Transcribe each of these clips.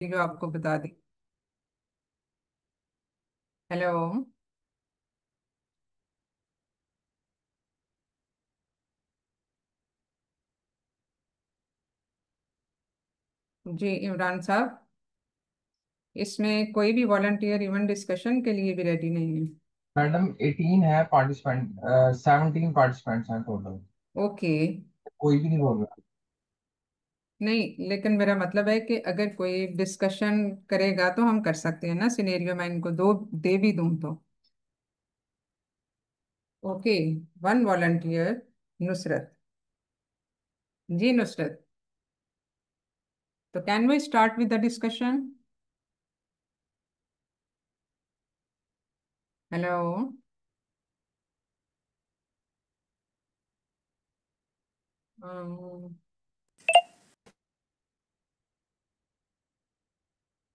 जो आपको बता दी। हेलो। जी इमरान साहब, इसमें कोई भी वॉलंटियर इवन डिस्कशन के लिए भी रेडी नहीं है। मैडम 18 है पार्टिसिपेंट, 17 पार्टिसिपेंट्स हैं टोटल। ओके। कोई भी नहीं बोल रहा। नहीं, लेकिन मेरा मतलब है कि अगर कोई डिस्कशन करेगा तो हम कर सकते हैं ना, सिनेरियो मैं इनको दो दे भी दूं तो। Okay. One volunteer. Nusrat. Ji Nusrat, तो can we start with the discussion? Hello.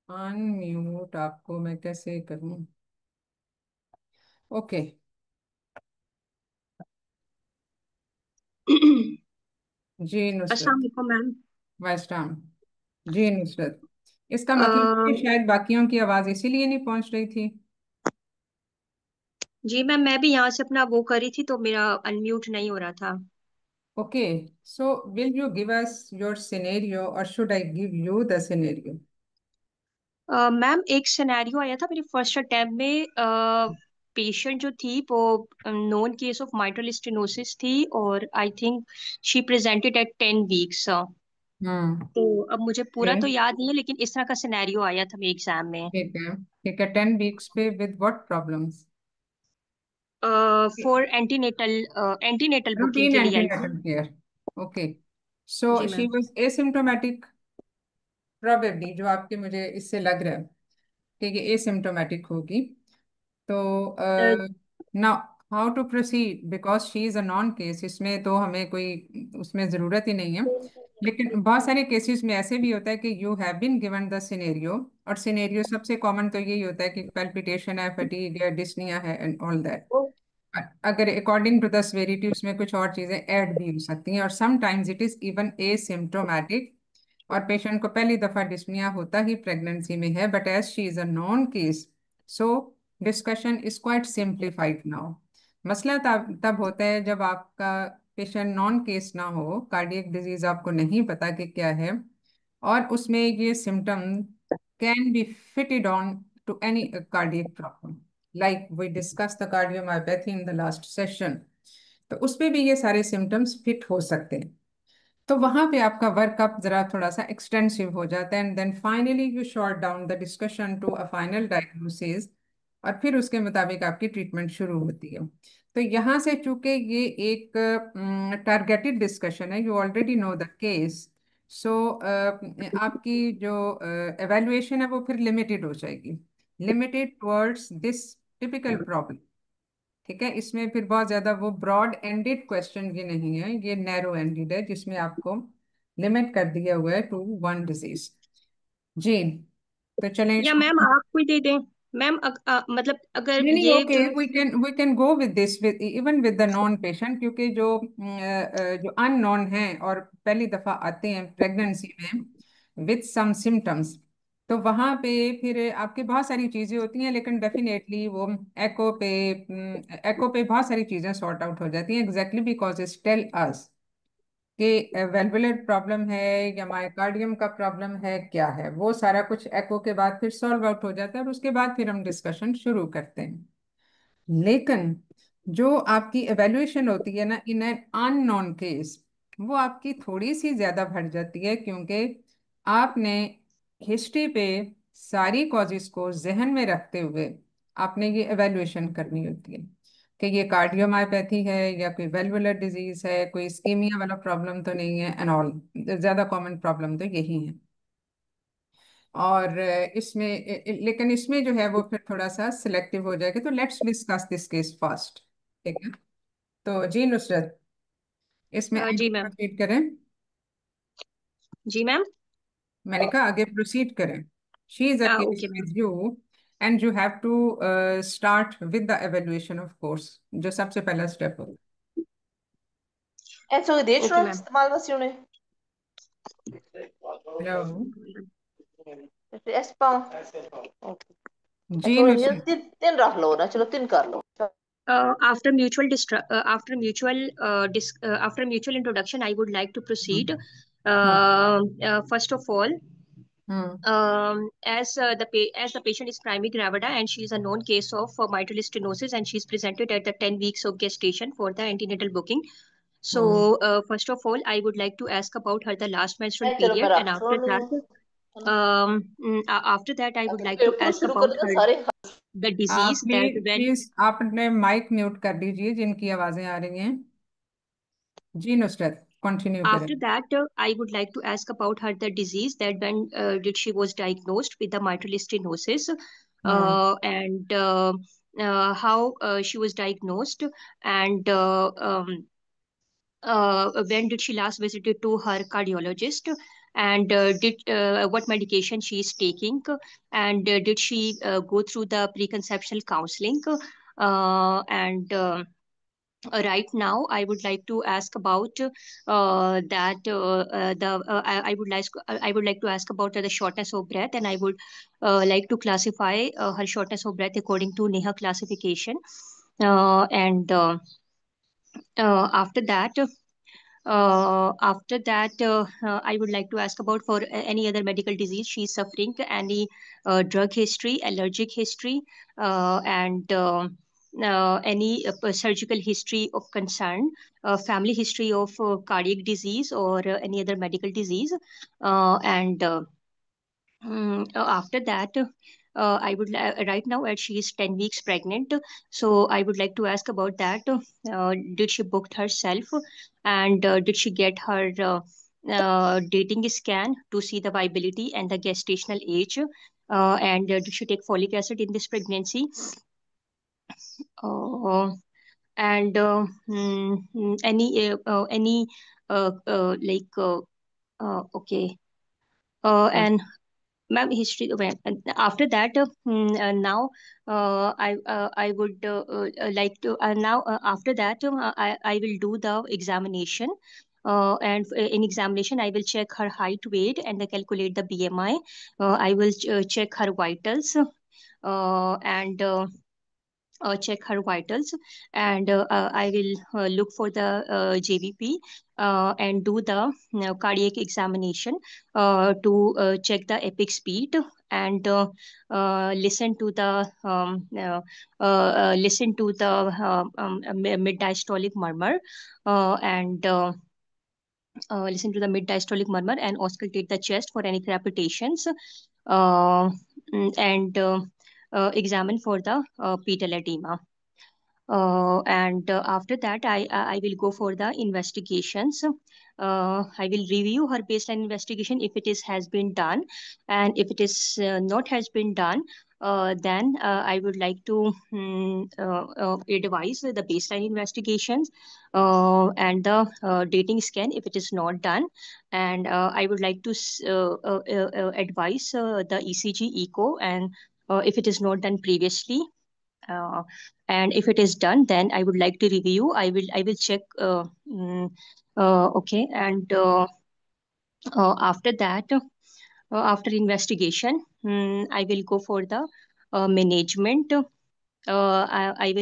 Unmute आपको मैं कैसे करूं? ओके। जी अस्सलाम नुसरत। वालेकुम मैम। वेस्टर्न। जी नुसरत, इसका मतलब है कि अम, शायद बाकियों की आवाज इसीलिए नहीं पहुंच रही थी। जी मैम, मैं भी यहाँ से अपना वो करी थी तो मेरा अनम्यूट नहीं हो रहा था। Okay. So will you give us your scenario और should I give you the scenario? Ma'am, एक सिनेरियो आया था मेरे फर्स्ट अटेम्प्ट में। पेशेंट जो थी वो known case of mitral stenosis थी और I think she presented at 10 weeks. Hmm. तो अब मुझे पूरा तो फिर याद नहीं है, लेकिन इस तरह का सिनेरियो आया था मेरे एग्जाम में। ठीक है, ठीक है। 10 वीक्स पे with what problems? For antenatal antenatal booking routine के लिए आई थी। Antenatal care. ओके। सो जी she ma'am. Was asymptomatic, probably, जो आपके मुझे इससे लग रहा है कि ये एसिम्टोमेटिक होगी। तो now how to proceed, because she is a non case, इसमें तो हमें कोई उसमें ज़रूरत ही नहीं है। लेकिन बहुत सारे केसेस में ऐसे भी होता है कि you have been given the scenario, और सिनेरियो सबसे कॉमन तो यही होता है कि पैल्पिटेशन है, फटीग है, डिस्निया है एंड ऑल दैट। अगर अकॉर्डिंग टू द सेवेरिटी उसमें कुछ और चीज़ें ऐड भी हो सकती हैं, और sometimes it is even asymptomatic, और पेशेंट को पहली दफ़ा डिस्निया होता ही प्रेगनेंसी में है, but as she is a non case, so discussion is quite simplified now. मसला तब तब होता है जब आपका पेशेंट नॉन केस ना हो, कार्डियक डिजीज आपको नहीं पता कि क्या है, और उसमें ये symptom can be fitted on to any cardiac problem, like we discuss the cardiomyopathy in the last session. तो उसपे भी ये सारे सिम्टम्स फिट हो सकते हैं। तो वहां पे आपका वर्कअप जरा थोड़ा सा एक्सटेंसिव हो जाता है, and then finally you short down the discussion to a final diagnosis, और फिर उसके मुताबिक आपकी ट्रीटमेंट शुरू होती है। तो यहाँ से चूंकि ये एक टारगेटेड डिस्कशन है, you already know the case, so आपकी जो एवेल्युएशन है वो फिर लिमिटेड हो जाएगी, limited towards this typical problem. ठीक है, इसमें फिर बहुत ज्यादा वो ब्रॉड एंडेड क्वेश्चन ये नहीं है, ये नैरो एंडेड है, जिसमें आपको लिमिट कर दिया हुआ है टू वन डिजीज। जी, तो चलें या इसको। मैम आप कोई दे दें। मैम मतलब अगर नहीं नहीं, ये ओके, जो we can go with this, with even with the known patient, क्योंकि जो अननोन है और पहली दफा आते हैं प्रेगनेंसी में विद सम सिम्टम्स, तो वहां पे फिर आपकी बहुत सारी चीजें होती हैं, लेकिन डेफिनेटली वो एको पे एको पे बहुत सारी चीजें सॉर्ट आउट हो जाती हैं, exactly because it's tell us कि वेल्वुलर प्रॉब्लम है या मायोकार्डियम का प्रॉब्लम है, क्या है वो सारा कुछ एको के बाद फिर सॉल्व आउट हो जाता है, और उसके बाद फिर हम डिस्कशन शुरू करते हैं। लेकिन जो आपकी एवेल्युएशन होती है ना इन एन अननोन केस, वो आपकी थोड़ी सी ज्यादा बढ़ जाती है, क्योंकि आपने हिस्ट्री पे सारी कॉजेस को जहन में रखते हुए आपने ये एवेल्युएशन करनी होती है कि ये कार्डियोमायोपैथी है या कोई वेल्वुलर डिजीज है, कोई इस्कीमिया वाला प्रॉब्लम तो नहीं है एंड ऑल। ज्यादा कॉमन प्रॉब्लम तो यही है। और लेकिन इसमें जो है वो फिर थोड़ा सा सिलेक्टिव हो जाएगा, तो let's discuss this case first. ठीक है, तो जी नुसरत, इसमें आगे जी मैम। प्रोसीड करें। जी मैम। मैंने कहा आगे प्रोसीड करें। She is a case okay ma'am. With you, and you have to start with the evaluation of course, जो सबसे पहला स्टेप होगा। En zo okay deixa ma'am. mal was jullie. Hello. एस पाऊं। जी थोड़ी नुसरत। तीन तीन रख लो ना, चलो तीन कर लो। After mutual introduction, I would like to proceed. Hmm. Hmm. First of all, hmm. as the patient is primary gravida and she is a known case of mitral stenosis and she is presented at the 10 weeks of gestation for the antenatal booking. So hmm. first of all, I would like to ask about her the last menstrual चलो मैं period, and रख छोड़नी हूँ, है ना। after that I would अच्छा, like to बिल्कुल ask शुरू कर about देना her सारे। the आप disease that please when please आप अपने माइक म्यूट कर दीजिए जिनकी आवाजें आ रही हैं। जी नुसरत, कंटिन्यू करें। After that, I would like to ask about her the disease that when did she was diagnosed with the mitral stenosis, hmm. and how she was diagnosed, and when did she last visited to her cardiologist, and did what medication she is taking, and did she go through the preconceptional counseling, and right now I would like to ask about that the I would like to ask about the shortness of breath, and I would like to classify her shortness of breath according to Neha classification, and after that I would like to ask about for any other medical disease she's suffering, any drug history, allergic history, and any surgical history of concern, family history of cardiac disease or any other medical disease, and after that, right now as she is 10 weeks pregnant, so I would like to ask about that. Did she booked herself, and did she get her dating scan to see the viability and the gestational age? And did she take folic acid in this pregnancy? Uh, and any like okay. And ma'am, history. Well, and after that, now I would like to now after that I will do the examination. And in examination, I will check her height, weight, and calculate the BMI. I will check her vitals, and check her vitals, and I will look for the JVP, and do the cardiac examination to check the epic speed, and listen to the mid diastolic murmur, and listen to the mid diastolic murmur and auscultate the chest for any crepitations, uh, and examine for the pedal edema. And after that, I will go for the investigations. I will review her baseline investigation if it is has been done, and if it is not has been done, then I would like to advise the baseline investigations and the dating scan if it is not done, and I would like to advise the ECG echo, and if it is not done previously, uh, and if it is done, then I would like to review. I will check. Okay, and after that, after investigation, I will go for the management. I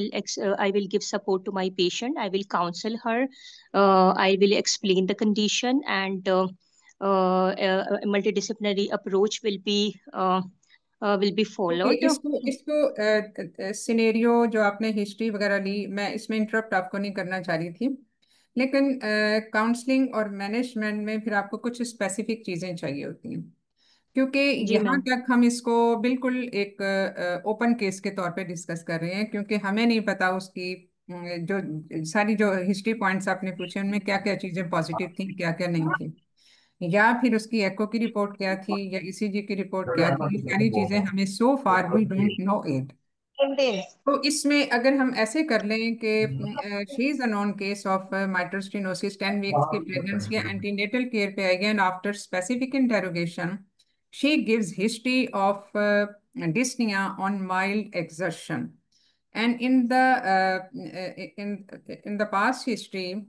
will give support to my patient. I will counsel her. I will explain the condition, and a multidisciplinary approach will be okay, followed. इसको इसको scenario जो आपने history वगैरह ली, मैं इसमें interrupt आपको नहीं करना चाह रही थी, लेकिन काउंसलिंग और मैनेजमेंट में फिर आपको कुछ स्पेसिफिक चीज़ें चाहिए होती हैं, क्योंकि जी यहाँ मैम। तक हम इसको बिल्कुल एक ओपन केस के तौर पे डिस्कस कर रहे हैं, क्योंकि हमें नहीं पता उसकी जो सारी जो हिस्ट्री पॉइंट्स आपने पूछे उनमें क्या क्या चीज़ें पॉजिटिव थी, क्या क्या नहीं थी, या फिर उसकी एको की रिपोर्ट क्या थी, या ईसीजी की रिपोर्ट क्या थी, ये सारी चीजें हमें so far we don't know it. कैंटीन। तो इसमें अगर हम ऐसे कर लें कि she is a non case of mitral stenosis 10 weeks की प्रेगनेंसी या एंटीनेटल केयर पे आई, and after specific interrogation she gives history of dyspnea on mild exertion, and in the past history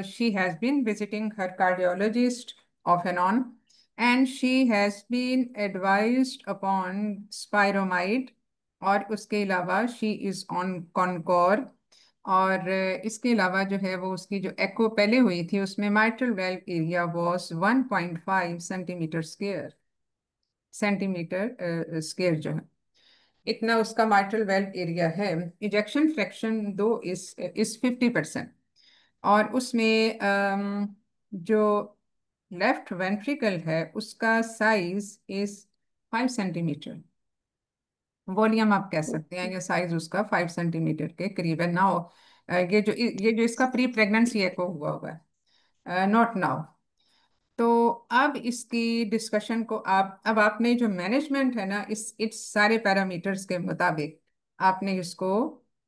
she has been visiting her cardiologist off and on, and she has been advised upon spiromide, और उसके अलावा she is on Concor. और इसके अलावा जो है वो उसकी जो एको पहले हुई थी उसमें mitral valve area was 1.5 centimetre square जो है, इतना उसका माइट्रल वेल्व एरिया है। इजेक्शन फ्रैक्शन दो इस 50%। और उसमें जो लेफ्ट वेंट्रिकल है उसका साइज इज 5 सेंटीमीटर। वॉल्यूम आप कह सकते हैं, ये साइज उसका 5 सेंटीमीटर के करीब है। नाउ ये जो इसका प्री प्रेगनेंसी एको हुआ है, नॉट नाउ। तो अब इसकी डिस्कशन को अब आपने जो मैनेजमेंट है ना, इस सारे पैरामीटर्स के मुताबिक आपने इसको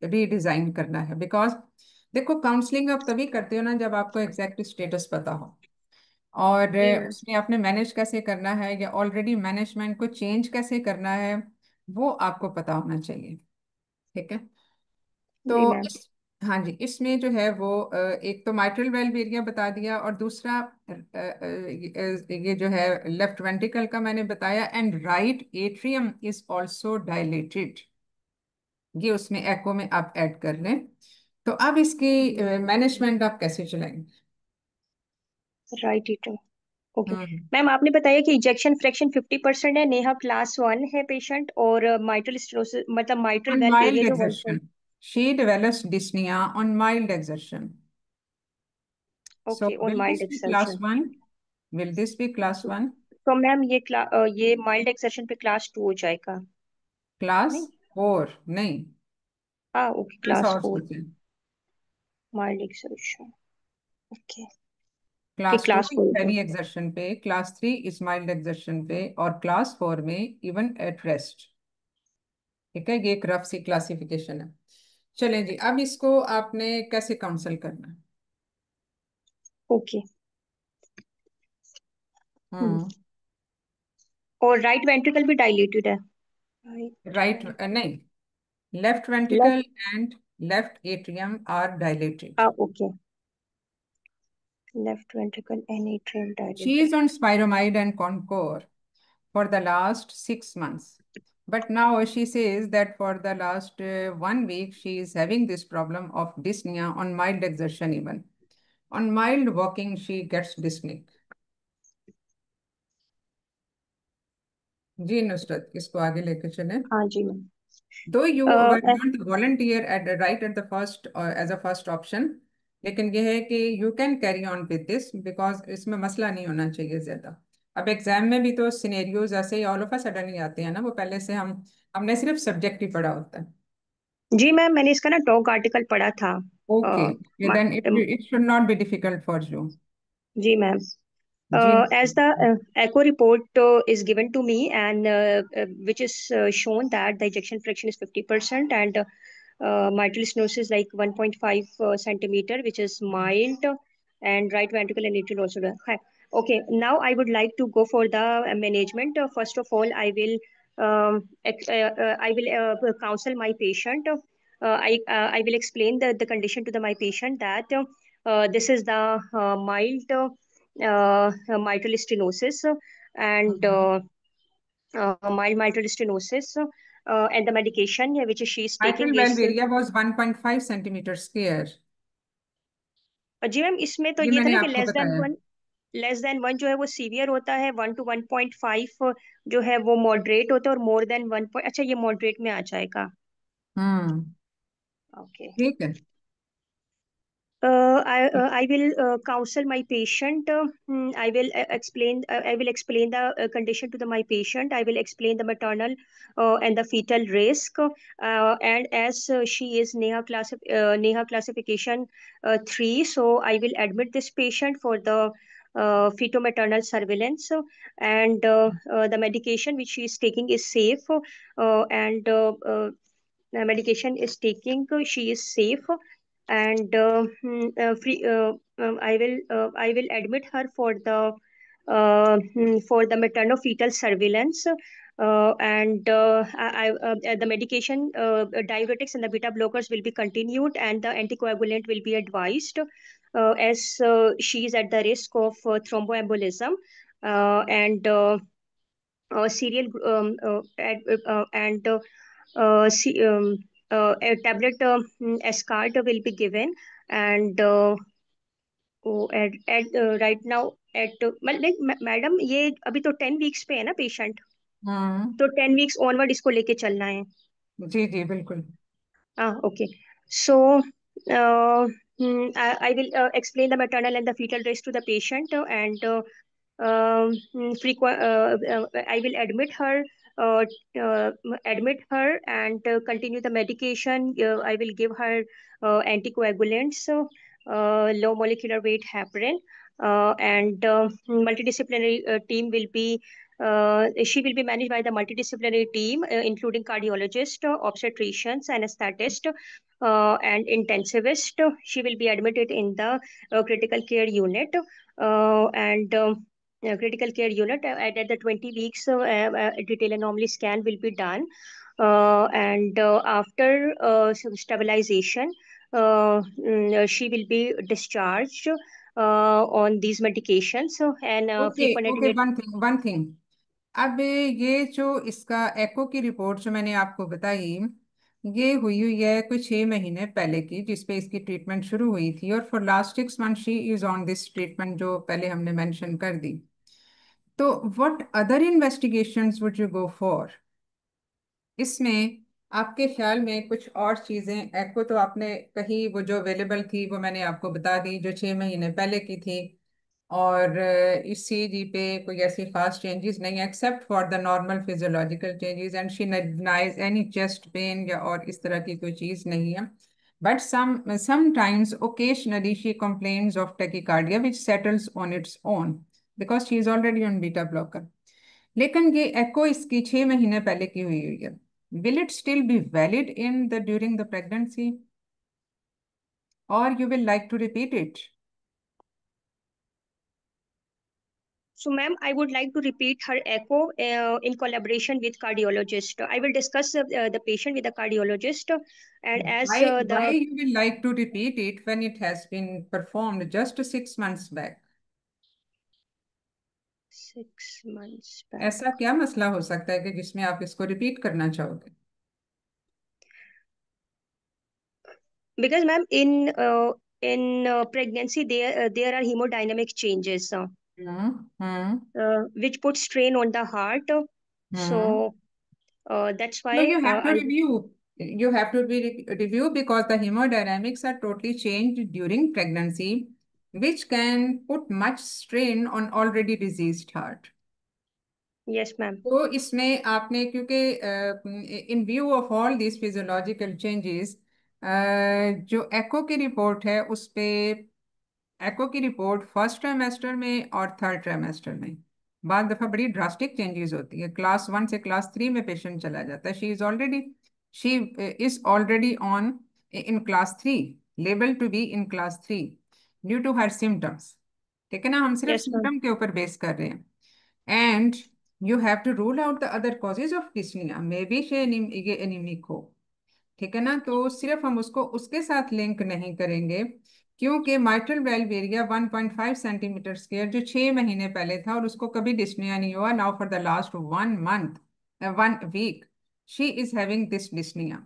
रीडिजाइन करना है। बिकॉज देखो, काउंसलिंग आप तभी करते हो ना जब आपको एग्जैक्ट स्टेटस पता हो, और जी मैम। उसमें आपने मैनेज कैसे करना है या ऑलरेडी मैनेजमेंट को चेंज कैसे करना है वो आपको पता होना चाहिए। ठीक है। जी तो मैम। इस हाँ जी, इसमें जो है वो एक तो माइट्रल वेल्व एरिया बता दिया, और दूसरा ये जो है लेफ्ट वेंट्रिकल का मैंने बताया, and right atrium is also dilated. ये उसमें एको में आप ऐड कर लें। तो अब इसकी मैनेजमेंट आप कैसे चलाएंगे? Right it. Okay hmm. Ma'am, आपने बताया कि इजेक्शन फ्रैक्शन 50% है, नेहा क्लास 1 है पेशेंट, और माइट्रल स्टेनोसिस मतलब mitral On valve area mild जो 1 exertion, she develops dyspnea on mild exertion. So okay on will mild this be class exertion. 1? Will this be class 1? तो ma'am ये mild exertion पे class 2 हो जाएगा? नहीं। Class 4 नहीं, हाँ ओके, ऐसा क्लास और 4 सोचें। Mild exertion. ओके। कि क्लास 2 क्लास इज 4 होगा। हेवी एक्सर्शन पे, क्लास 3 इज माइल्ड एक्सर्शन पे, और क्लास 4 में इवन एट रेस्ट। ठीक है, ये एक रफ सी क्लासिफिकेशन है। चलें जी, अब इसको आपने कैसे काउंसल करना है? ओके। हम्म। हम्म। और राइट वेंट्रिकल भी डायलेटेड है? राइट। राइट नहीं, left ventricle left. And left atrium are dilated. Okay. Left ventricle and atrium She is dilated. on spironide and Concor for the last 6 months. But now she says that for the last 1 week, she is having this problem of dyspnea on mild exertion even. On mild walking, she gets dyspneic. जी नुसरत, इसको आगे लेकर चलें। हाँ जी ma'am. Though you were uh, not volunteer at right at the first as a first option, लेकिन यह है कि you can carry on with this because इसमें मसला नहीं होना चाहिए ज्यादा। अब एग्जाम में भी तो सिनेरियोज ऐसे ही ऑल ऑफ अ सडन ही आते हैं ना, वो पहले से हमने सिर्फ सब्जेक्ट ही पढ़ा होता है। जी मैम, मैंने इसका ना टॉक आर्टिकल पढ़ा था। Okay, uh, then it should not be difficult for you. जी मैम। जी। As the echo report is given to me, and which is shown that the ejection fraction is 50%, and mitral stenosis like 1.5 centimeter, which is mild, and right ventricle and atrial also. Hi. Okay, now I would like to go for the management. First of all, I will counsel my patient. I will explain the condition to my patient that this is the mitral stenosis, and mild mitral stenosis, and the medication which she is taking mitral is valve area was 1.5 centimetre square, जी ma'am, इसमें तो ये ये था मैंने ना कि आपको बताया। लेस देन वन जो है वो सीवियर होता है, 1 to 1.5 जो है वो मॉडरेट होता है, और मोर देन 1 पॉइंट, अच्छा ये मॉडरेट में आ जाएगा। हम्म। ओके। ठीक है। I will counsel my patient. I will explain the condition to my patient. I will explain the maternal and the fetal risk. And as she is Neha classification 3, so I will admit this patient for the feto-maternal surveillance. And the medication which she is taking is safe. And medication is taking, she is safe, and I will admit her for the maternal fetal surveillance, and the medication, diuretics and the beta blockers will be continued, and the anticoagulant will be advised, as she is at the risk of thromboembolism. and serial and a tablet Escart will be given, and right now madam ये अभी तो 10 weeks पे है ना patient, हम्म। तो 10 weeks onward इसको लेके चलना है. जी जी बिल्कुल। Okay. So, I will explain the maternal and the fetal race to the patient, and frequent. I will uh, uh, admit her, and continue the medication. I will give her anticoagulants, low molecular weight heparin, and multidisciplinary team will be. She will be managed by the multidisciplinary team, including cardiologist, obstetricians, anesthetist, and intensivist. She will be admitted in the critical care unit, and critical care unit at the 20 weeks. Detail anomaly scan will be done, and after stabilization, she will be discharged on these medications, and okay frequent okay, attenuate. One thing. अब ये जो इसका एको की report जो मैंने आपको बताई, ये हुई हुई है कुछ 6 महीने पहले की, जिसपे इसकी ट्रीटमेंट शुरू हुई थी, और for last 6 month she is on this treatment जो पहले हमने मेंशन कर दी। तो what other investigations would you go for? इसमें आपके ख्याल में कुछ और चीजें, एको तो आपने कही, वो जो अवेलेबल थी वो मैंने आपको बता दी जो 6 महीने पहले की थी, और इस सीजी पे कोई ऐसी खास चेंजेस नहीं except for the normal physiological changes, and she denies any chest pain या और इस तरह की कोई चीज नहीं है। But sometimes occasionally she complains of tachycardia which settles on its own because she is already on beta blocker। लेकिन ये एको इसकी 6 महीने पहले की हुई हुई है। Will it still be valid in the during the pregnancy, और you will like to repeat it? So, ma'am, I would like to repeat her echo in collaboration with cardiologist. I will discuss the patient with the cardiologist, and as Why the you will like to repeat it when it has been performed just 6 months back? 6 months back. ऐसा क्या मसला हो सकता है कि जिसमें आप इसको रिपीट करना चाहोगे? Because, ma'am, in pregnancy there are hemodynamic changes, hmm which put strain on the heart. Hmm. So that's So why you have to I review. You have to review because the hemodynamics are totally changed during pregnancy, which can put much strain on already diseased heart. yes, ma'am. तो इसमें आपने क्योंकि इन view of all this physiological changes, जो एको की report है उस पे, एको की रिपोर्ट फर्स्ट ट्राइमेस्टर में और थर्ड ट्राइमेस्टर में बाद दफा बड़ी ड्रास्टिक चेंजेस होती है। क्लास 1 से क्लास 3 में पेशेंट चला जाता है। She is already on in class 3, label to be in class 3 due to her symptoms. ठीक है ना, हम सिर्फ Yes, ma'am. सिम्टम के ऊपर बेस कर रहे हैं। And you have to rule out the other causes of dyspnoea, may be ये एनीमिक हो। ठीक है ना, तो सिर्फ हम उसको उसके साथ लिंक नहीं करेंगे, क्योंकि mitral valve area 1.5 centimetre square जो 6 महीने पहले था और उसको कभी डिस्निया नहीं हुआ, now for the last 1 month 1 week she is having this dyspnoea.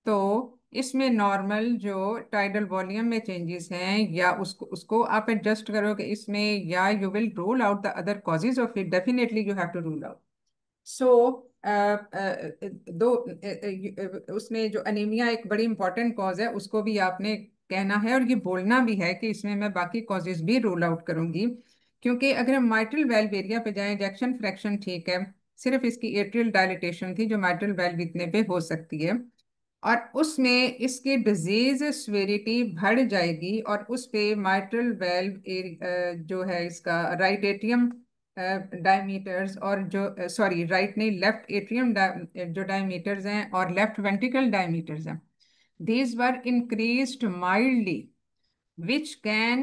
तो इसमें नॉर्मल जो टाइडल वॉल्यूम में चेंजेस हैं, या उसको उसको आप एडजस्ट करोगे इसमें, या you will rule out the other causes of it, definitely you have to rule out. So दो उसमें जो अनीमिया एक बड़ी इंपॉर्टेंट कॉज है उसको भी आपने कहना है, और ये बोलना भी है कि इसमें मैं बाकी कॉजेज भी रूल आउट करूंगी। क्योंकि अगर हम माइट्रल वेल्व एरिया पे जाएं, इजेक्शन फ्रैक्शन ठीक है, सिर्फ इसकी एट्रियल डायलिटेशन थी जो माइट्रल वेल्व इतने पे हो सकती है, और उसमें इसकी डिजीज स्वेरिटी बढ़ जाएगी, और उस पे माइट्रल वेल्व जो है इसका राइट एट्रियम डायमीटर्स, और जो सॉरी राइट नहीं, लेफ्ट एट्रियम जो डायमीटर्स हैं और लेफ्ट वेंट्रिकल डायमीटर्स हैं, these were increased mildly, which can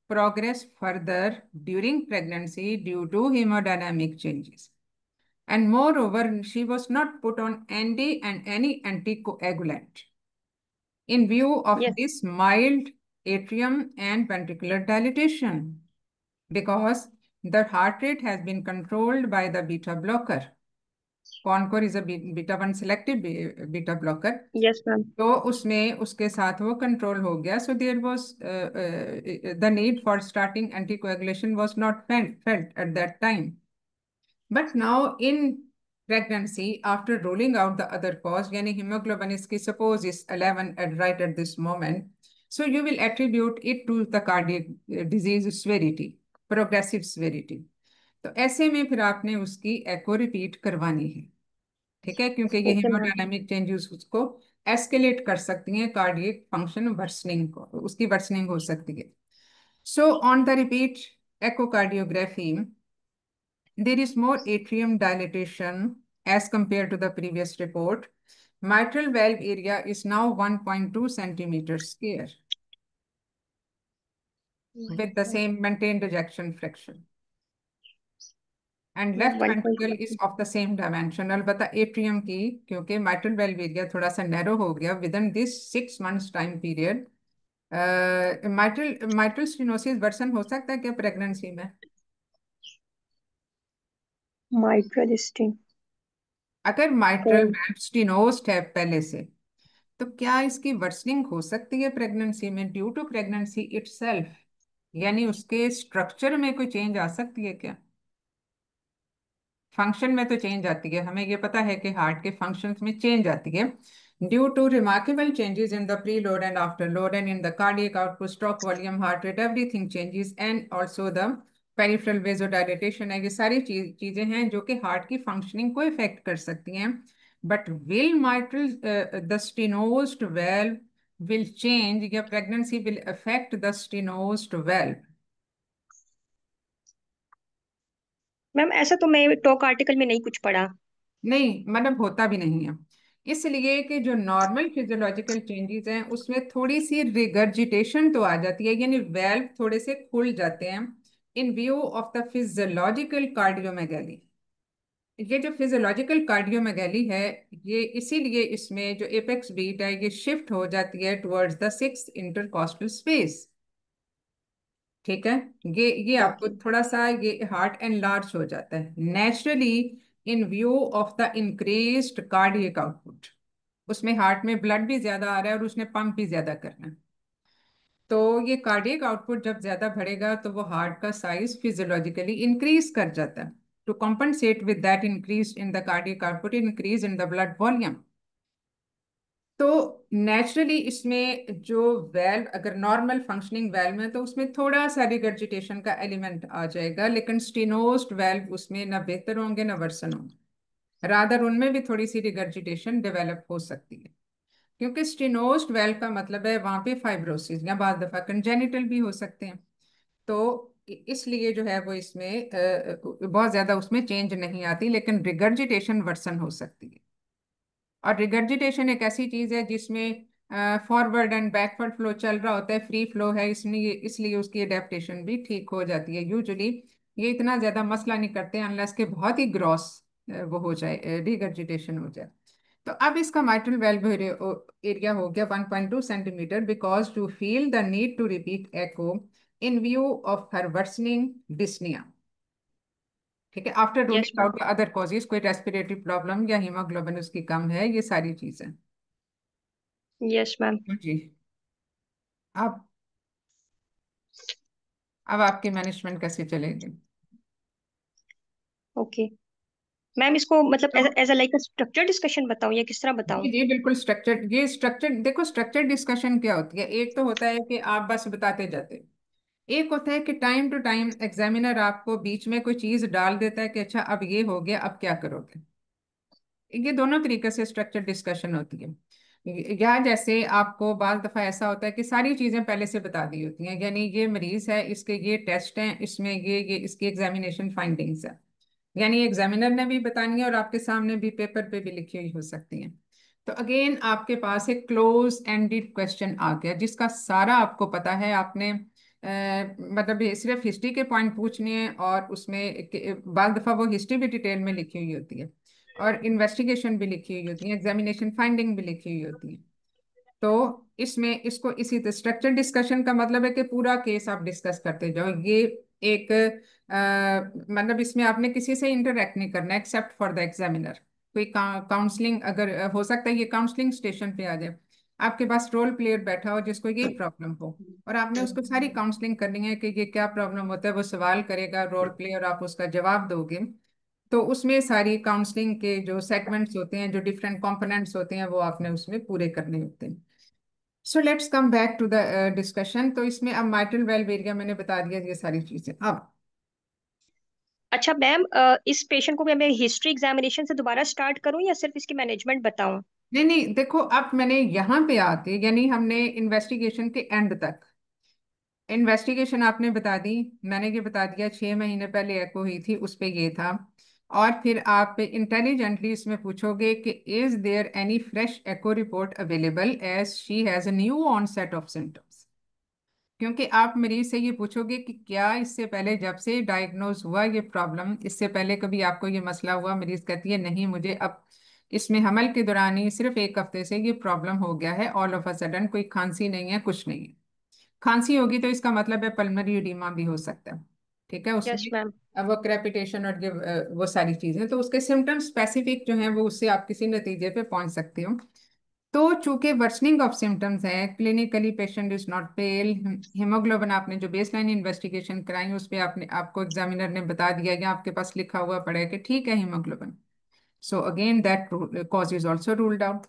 progress further during pregnancy due to hemodynamic changes. And moreover, she was not put on any anticoagulant in view of Yes, this mild atrium and ventricular dilatation, because the heart rate has been controlled by the beta blocker. Concor is a beta 1 selective beta blocker. Yes ma'am. तो उसमें उसके साथ वो control हो गया. So there was the need for starting anticoagulation was not felt at that time. But now in pregnancy, after ruling out the other cause, yani hemoglobin is suppose is 11 at right at this moment, so you will attribute it to the cardiac disease severity, progressive severity. तो ऐसे में फिर आपने उसकी एको repeat करवानी है. ठीक है, क्योंकि ये ओके मैम। हेमोडायनामिक चेंजेस उसको एस्केलेट कर सकती हैं, कार्डियक फंक्शन वर्सनिंग को, उसकी वर्सनिंग हो सकती है. So on the repeat echocardiography, there is more atrium dilatation as compared to the previous report. Mitral valve area is now 1.2 centimeters square with the same maintained ejection fraction. And left ventricle is of the same dimension. अलबत्ता atrium की क्योंकि mitral valve area थोड़ा सा narrow हो गया within this 6 months time period. mitral stenosis worsen हो सकता है क्या प्रेगनेंसी में? Mitral stenosis. अगर mitral valve stenosed है पहले से, तो क्या इसकी वर्सनिंग हो सकती है प्रेगनेंसी में ड्यू टू प्रेगनेंसी इटसेल्फ, यानी उसके स्ट्रक्चर में कोई चेंज आ सकती है क्या? फंक्शन में तो चेंज आती है, हमें ये पता है कि हार्ट के फंक्शंस में चेंज आती है due to remarkable changes in the pre load and after load and in the cardiac output, stroke volume, heart rate, everything changes and also the peripheral vasodilatation है. ये सारी चीजें हैं जो कि हार्ट की फंक्शनिंग को इफेक्ट कर सकती हैं. But will mitral the stenosed valve will change, या pregnancy will affect the stenosed valve? Ma'am ऐसा तो मैं टॉक आर्टिकल में नहीं कुछ पढ़ा। नहीं, मतलब होता भी नहीं है, इसलिए कि जो नॉर्मल फिजियोलॉजिकल चेंजेस हैं उसमें थोड़ी सी रिगर्जिटेशन तो आ जाती है, यानी वेल्व थोड़े से खुल जाते हैं in view of the physiological cardiomegaly. ये जो फिजियोलॉजिकल कार्डियोमेगैली है, ये इसीलिए इसमें जो एपेक्स बीट है ये शिफ्ट हो जाती है towards the sixth intercostal space. ठीक है, ये आपको ओके। थोड़ा सा ये हार्ट एनलार्ज हो जाता है naturally in view of the increased cardiac output. उसमें हार्ट में ब्लड भी ज्यादा आ रहा है और उसने पंप भी ज्यादा करना है. तो ये कार्डियक आउटपुट जब ज्यादा बढ़ेगा तो वो हार्ट का साइज फिजियोलॉजिकली इंक्रीज कर जाता है to compensate with that increase in the cardiac output, increase in the blood volume. तो नेचुरली इसमें जो वेल्व अगर नॉर्मल फंक्शनिंग वेल्व में तो उसमें थोड़ा सा रिगर्जिटेशन का एलिमेंट आ जाएगा, लेकिन स्टेनोज्ड वेल्व उसमें ना बेहतर होंगे ना वर्सन होंगे, रादर उनमें भी थोड़ी सी रिगर्जिटेशन डेवलप हो सकती है, क्योंकि स्टेनोज्ड वेल्व का मतलब है वहां पे फाइब्रोसिस या बाद दफा कंजेनिटल भी हो सकते हैं. तो इसलिए जो है वो इसमें बहुत ज्यादा उसमें चेंज नहीं आती, लेकिन रिगर्जिटेशन वर्सन हो सकती है. और रिगर्जिटेशन एक ऐसी चीज है जिसमें फॉरवर्ड एंड बैकवर्ड फ्लो चल रहा होता है, फ्री फ्लो है इसमें, इसलिए उसकी अडेप्टेशन भी ठीक हो जाती है. यूजुअली ये इतना ज्यादा मसला नहीं करते अनलेस के बहुत ही ग्रॉस वो हो जाए, रिगर्जिटेशन हो जाए. तो अब इसका माइट्रल वेल्व एरिया हो गया 1.2 centimetre because to feel the need to repeat echo in view of her worsening dyspnoea. ठीक है, after yes ruling ma'am. Out other causes, कोई रेस्पिरेटरी प्रॉब्लम या हीमोग्लोबिन उसकी कम है, ये सारी चीजें. Yes ma'am. जी. अब अब आपकी मैनेजमेंट कैसे चलेगी? ओके मैम, इसको मतलब तो as a like structure discussion बताऊं या किस तरह बताऊं? जी जी बिल्कुल स्ट्रक्चर, ये स्ट्रक्चर देखो, स्ट्रक्चर डिस्कशन क्या होती है, एक तो होता है कि आप बस बताते जाते हो, एक होता है कि टाइम टू टाइम एग्जामिनर आपको बीच में कोई चीज डाल देता है कि अच्छा अब ये हो गया अब क्या करोगे. ये दोनों तरीके से स्ट्रक्चर डिस्कशन होती है. या जैसे आपको बार दफा ऐसा होता है कि सारी चीजें पहले से बता दी होती हैं, यानी ये मरीज है, इसके ये टेस्ट हैं, इसमें ये इसकी एग्जामिनेशन फाइंडिंग्स है, यानी एग्जामिनर ने भी बतानी है और आपके सामने भी पेपर पे भी लिखी हुई हो सकती हैं. तो अगेन आपके पास एक क्लोज एंडेड क्वेश्चन आ गया जिसका सारा आपको पता है, आपने मतलब ये सिर्फ हिस्ट्री के पॉइंट पूछने हैं और उसमें बाद दफा वो हिस्ट्री भी डिटेल में लिखी हुई होती है और इन्वेस्टिगेशन भी लिखी हुई होती है, एग्जामिनेशन फाइंडिंग भी लिखी हुई होती है. तो इसमें इसको इसी स्ट्रक्चर डिस्कशन का मतलब है कि पूरा केस आप डिस्कस करते जाओ. ये एक मतलब इसमें आपने किसी से इंटरेक्ट नहीं करना एक्सेप्ट फॉर द एग्जामिनर। कोई काउंसलिंग अगर हो सकता है ये काउंसलिंग स्टेशन पे आ जाए, आपके पास रोल प्लेयर बैठा हो जिसको यही प्रॉब्लम हो, और आपने उसको सारी काउंसलिंग करनी है कि ये क्या प्रॉब्लम होता है, वो सवाल करेगा रोल प्ले और आप उसका जवाब दोगे। तो उसमें सारी काउंसलिंग के जो सेगमेंट्स होते हैं, जो डिफरेंट कंपोनेंट्स होते हैं, वो आपने उसमें पूरे करने होते हैं। So let's come back to the discussion. तो इसमें अब माइटल वेल्व एरिया मैंने बता दिया ये सारी चीजें। अब अच्छा मैम, इस पेशेंट को मैं हिस्ट्री एग्जामिनेशन से दोबारा स्टार्ट करूं या सिर्फ इसकी मैनेजमेंट बताऊं? नहीं नहीं, देखो अब मैंने यहाँ पे आके, यानी हमने इन्वेस्टिगेशन के एंड तक, इन्वेस्टिगेशन आपने बता दी, मैंने ये बता दिया 6 महीने पहले एको हुई थी उस पे ये था। और फिर आप इंटेलिजेंटली इसमें पूछोगे कि is there any fresh echo report available as she has a new onset of symptoms. क्योंकि आप मरीज से ये पूछोगे कि क्या इससे पहले जब से डायग्नोज हुआ ये प्रॉब्लम, इससे पहले कभी आपको ये मसला हुआ। मरीज कहती है नहीं, मुझे अब इसमें हमल के दौरान ही सिर्फ 1 हफ्ते से ये प्रॉब्लम हो गया है, ऑल ऑफ अ सडन, कोई खांसी नहीं है, कुछ नहीं है। खांसी होगी तो इसका मतलब है पल्मोनरी एडिमा भी हो सकता है। ठीक है, यस उसमें मैम। अब वो क्रेपिटेशन और ये वो सारी चीजें, तो उसके सिम्टम्स स्पेसिफिक जो हैं वो उससे आप किसी नतीजे पे पहुंच सकते हो। तो चूंकि वर्सनिंग ऑफ सिम्टम्स है, clinically patient is not pale, haemoglobin आपने जो बेसलाइन इन्वेस्टिगेशन कराई उस पे आपने, आपको एग्जामिनर ने बता दिया या आपके पास लिखा हुआ पड़ा है कि ठीक है haemoglobin, so again that cause is also ruled out.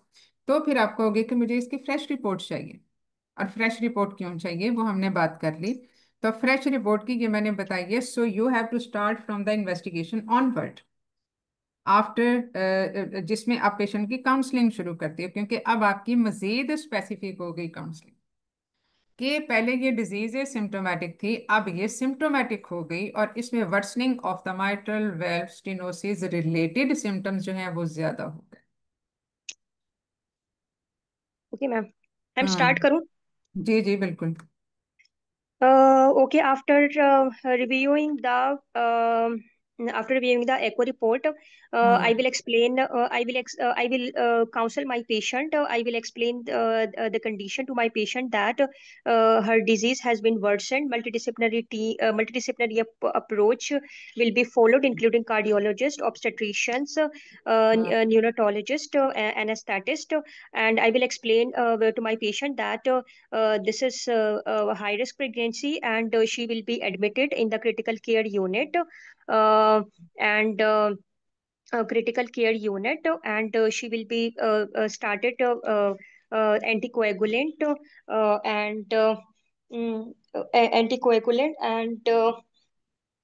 तो फिर आपको होगी कि मुझे इसकी फ्रेश रिपोर्ट चाहिए। और फ्रेश रिपोर्ट क्यों चाहिए वो हमने बात कर ली। तो फ्रेश रिपोर्ट की ये मैंने बताई है। So you have to start from the investigation onward after, जिसमें आप पेशेंट की काउंसलिंग शुरू करती हो, क्योंकि अब आपकी मजीद स्पेसिफिक हो गई काउंसलिंग, कि पहले ये डिजीज सिम्टोमेटिक थी, अब ये सिम्टोमेटिक हो गई और इसमें worsening of the mitral valve stenosis related symptoms जो हैं वो ज्यादा हो गए। ओके मैम, मैम स्टार्ट हम्म। करूं? जी जी बिल्कुल। Okay, reviewing the after reviewing the echo report, I hmm. will explain. I will counsel my patient. I will explain the condition to my patient that her disease has been worsened. Multidisciplinary approach will be followed, including cardiologist, obstetricians, neonatologist, anesthetist, and I will explain to my patient that. This is a high risk pregnancy, and she will be admitted in the critical care unit. Uh, and Critical care unit, and she will be started anticoagulant and anticoagulant and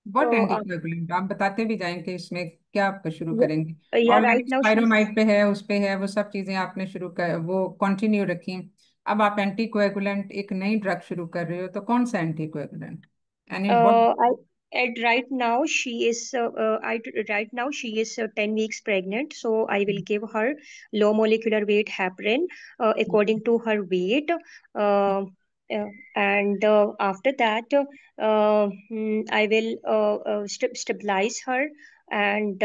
बहुत uh, anticoagulant आप बताते भी जाएं कि इसमें क्या आपका शुरू करेंगे। yeah, right already now she. स्पाइरोमाइड पे है, उस पे है, वो सब चीजें आपने शुरू कर, वो कंटिन्यू रखी। अब आप एंटीकोएगुलेंट एक नई ड्रग शुरू कर रहे हो, तो कौन सा anticoagulant, any what? I at right now she is right now she is 10 weeks pregnant, so I will give her low molecular weight heparin according to her weight. Uh, and After that, I will stabilize her, and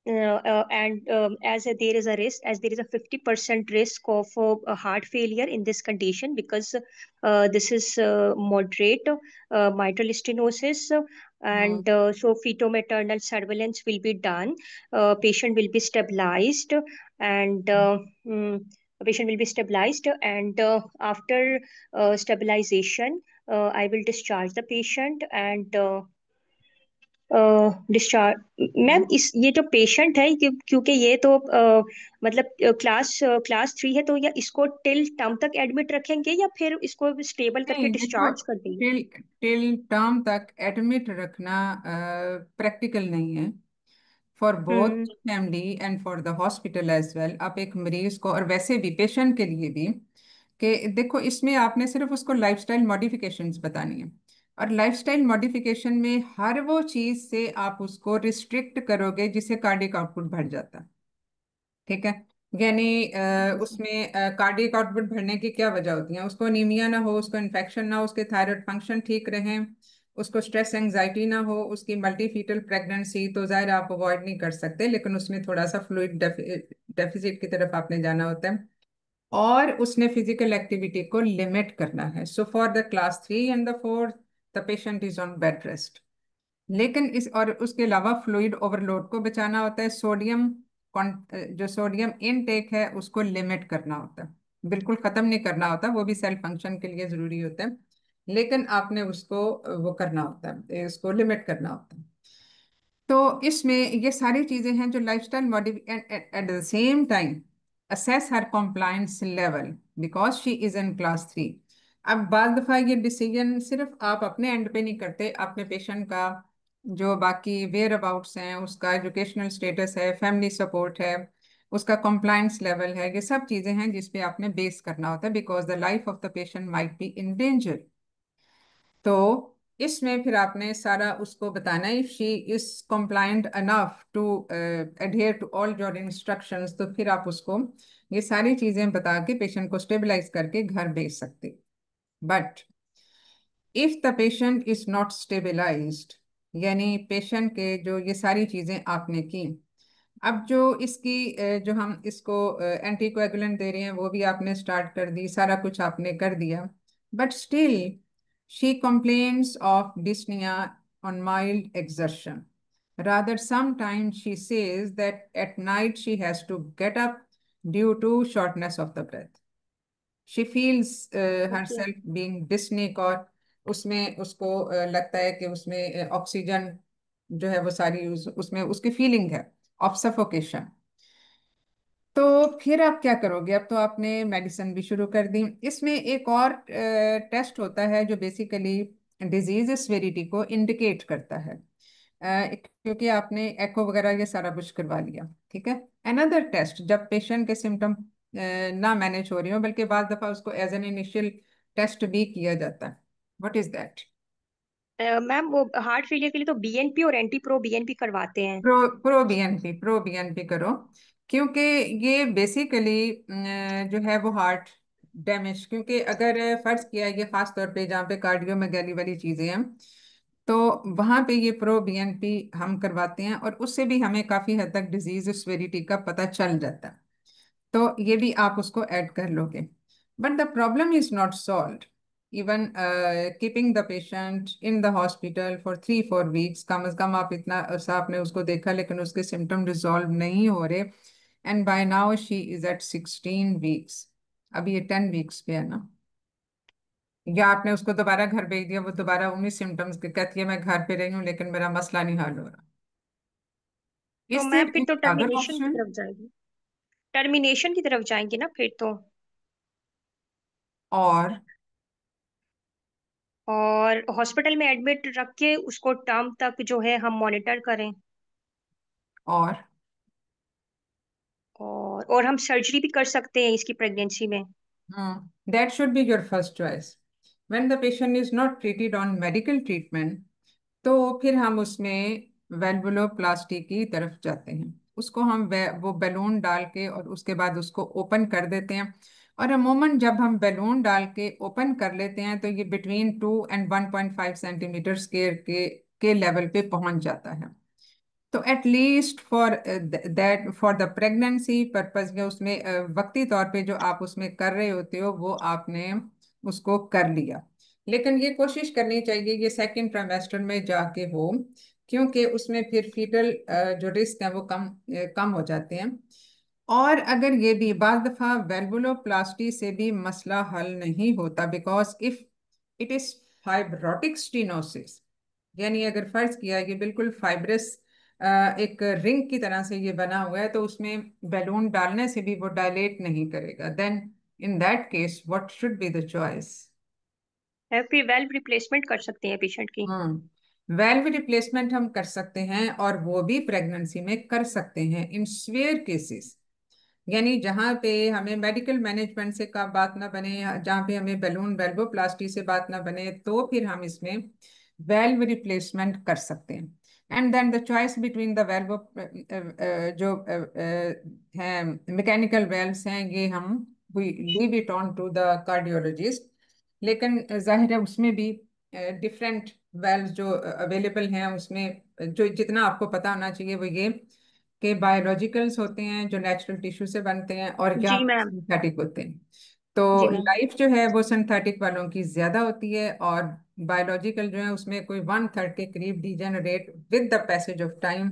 as there is a risk, as there is a 50% risk of a heart failure in this condition, because this is moderate mitral stenosis, and so fetal-maternal surveillance will be done. Patient will be stabilized, and patient will be stabilized, and after stabilization, I will discharge the patient and discharge. Ma'am इस ये जो patient है क्योंकि ये तो मतलब class 3 है, तो या इसको टिल टर्म तक एडमिट रखेंगे या फिर इसको स्टेबल करके नहीं देखो, डिस्चार्ज कर देंगे? टिल टिल टर्म तक एडमिट रखना प्रैक्टिकल नहीं है for both hmm. Family and for the hospital as well. आप एक मरीज को, और वैसे भी पेशेंट के लिए भी, कि देखो इसमें आपने सिर्फ उसको लाइफस्टाइल मॉडिफिकेशंस बतानी है, और लाइफस्टाइल मॉडिफिकेशन में हर वो चीज से आप उसको रिस्ट्रिक्ट करोगे जिससे कार्डियक आउटपुट बढ़ जाता है। ठीक है, यानी उसमें कार्डियक आउटपुट बढ़ने की क्या वजह होती है? उसको अनीमिया ना हो, उसको इन्फेक्शन ना हो, उसके थायराइड फंक्शन ठीक रहे, उसको स्ट्रेस एंजाइटी ना हो, उसकी मल्टी फीटल प्रेगनेंसी तो जाहिर है आप अवॉइड नहीं कर सकते, लेकिन उसमें थोड़ा सा फ्लूइड डेफिसिट की तरफ आपने जाना होता है, और उसने फिजिकल एक्टिविटी को लिमिट करना है। So for the class 3 and the 4, the patient is on bed rest. लेकिन इस और उसके अलावा फ्लूइड ओवरलोड को बचाना होता है, जो सोडियम इनटेक है उसको लिमिट करना होता है, बिल्कुल खत्म नहीं करना होता, वो भी सेल फंक्शन के लिए जरूरी होता है, लेकिन आपने उसको वो करना होता है, इसको लिमिट करना होता है। तो इसमें ये सारी चीजें हैं जो lifestyle modification, at the same time assess her compliance level because she is in class 3। अब बार दफा ये डिसीजन सिर्फ आप अपने एंड पे नहीं करते, अपने पेशेंट का जो बाकी वेयर अबाउट्स हैं, उसका एजुकेशनल स्टेटस है, फैमिली सपोर्ट है, उसका कॉम्प्लायंस लेवल है, ये सब चीजें हैं जिस पे आपने बेस करना होता है because the life of the patient might be in danger. तो इसमें फिर आपने सारा उसको बताना है, she is compliant enough to adhere to all your instructions, तो फिर आप उसको ये सारी चीजें बता के पेशेंट को स्टेबलाइज करके घर भेज सकते। But if the patient is not stabilised, यानी पेशेंट के जो ये सारी चीजें आपने की, अब जो इसकी जो हम इसको एंटीकोएगुलेंट दे रहे हैं वो भी आपने स्टार्ट कर दी, सारा कुछ आपने कर दिया, but still she complains of dyspnea on mild exertion. Rather, sometimes she says that at night she has to get up due to shortness of the breath. She feels okay. herself being dyspneic, और उसमें उसको लगता है कि उसमें oxygen जो है वो सारी उसमें उसकी फीलिंग है ऑफ सफोकेशन। तो फिर आप क्या करोगे? अब तो आपने मेडिसिन भी शुरू कर दी। इसमें एक और टेस्ट होता है जो बेसिकली डिजीज स्वेरिटी को इंडिकेट करता है, क्योंकि आपने एको वगैरह ये सारा कुछ करवा लिया, ठीक है। अनदर टेस्ट जब पेशेंट के सिम्टम ना मैनेज हो रही हो, बल्कि बाद दफा उसको एज एन इनिशियल टेस्ट भी किया जाता है। What is that? मैम वो हार्ट फेलियर के लिए तो बीएनपी और एंटी प्रो बीएनपी करवाते हैं। प्रो बीएनपी करो, क्योंकि ये बेसिकली जो है वो हार्ट डैमेज, क्योंकि अगर फर्ज किया, ये खास तौर पे जहाँ पे कार्डियोमेगाली वाली चीजें हैं, तो वहां पे ये प्रो बीएनपी हम करवाते हैं, और उससे भी हमें काफी हद तक डिजीज सिविरिटी का पता चल जाता है। तो ये भी आप उसको ऐड कर लोगे। But the problem is not solved. Even keeping the patient in the hospital for 3-4 weeks, कम से कम आप इतना अर्सा आपने उसको देखा लेकिन उसके सिम्टम रिजॉल्व नहीं हो रहे, and by now she is at 16 weeks. अभी ये 10 वीक्स पे है ना, या आपने उसको दोबारा घर भेज दिया, वो दोबारा उन्हीं सिम्टम्स के कहती है मैं घर पे रही हूँ लेकिन मेरा मसला नहीं हल हो रहा। तो इज मैम देयर फिर तो एनी अदर टर्मिनेशन की ऑप्शन? तरफ जाएगी। टर्मिनेशन की तरफ जाएंगे ना फिर तो। और और हॉस्पिटल में एडमिट रख के उसको टर्म तक जो है हम मॉनिटर करें। और और हम सर्जरी भी कर सकते हैं इसकी प्रेगनेंसी में। That should be your first choice. When the patient is not treated on medical treatment, तो फिर हम उसमें वेल्वुलोप्लास्टी की तरफ जाते हैं। उसको हम वो बैलून डाल के और उसके बाद उसको ओपन कर देते हैं, और अमूमन जब हम बैलून डाल के ओपन कर लेते हैं तो ये बिटवीन 2 and 1.5 सेंटीमीटर स्केयर के लेवल पे पहुंच जाता है। तो at least for that, for the pregnancy purpose, या उसमें वक्ती तौर पे जो आप उसमें कर रहे होते हो वो आपने उसको कर लिया। लेकिन ये कोशिश करनी चाहिए ये सेकंड ट्राइमेस्टर में जाके हो, क्योंकि उसमें फिर फीटल जो रिस्क है वो कम हो जाते हैं। और अगर ये भी बाज दफा वेल्वुलोप्लास्टी से भी मसला हल नहीं होता, because if it is fibrotic stenosis, यानी अगर फर्ज किया ये बिल्कुल फाइब्रस एक रिंग की तरह से ये बना हुआ है, तो उसमें बैलून डालने से भी वो डायलेट नहीं करेगा, then in that case what should be the choice? फिर वेल्व रिप्लेसमेंट कर सकते हैं पेशेंट की। वेल्व रिप्लेसमेंट हम कर सकते हैं, और वो भी प्रेगनेंसी में कर सकते हैं इन स्वेयर केसेस, यानी जहाँ पे हमें मेडिकल मैनेजमेंट से का बात ना बने, जहाँ पे हमें बैलून वेल्वोप्लास्टी से बात ना बने, तो फिर हम इसमें वेल्व रिप्लेसमेंट कर सकते हैं। And then the choice between the valve जो हैं मैकेनिकल वेल्व्स हैं, ये हम leave it on to the cardiologist. लेकिन जाहिर है उसमें भी डिफरेंट वेल्व्स जो अवेलेबल हैं, उसमें जो जितना आपको पता होना चाहिए वो ये के बायोलॉजिकल्स होते हैं जो नेचुरल टिश्यू से बनते हैं, और क्या जी मैम। सिंथेटिक होते हैं। तो जी मैम। लाइफ जो है वो सिंथेटिक वालों की ज्यादा होती है, और बायोलॉजिकल जो है उसमें कोई 1/3 के करीब degenerate with the passage of time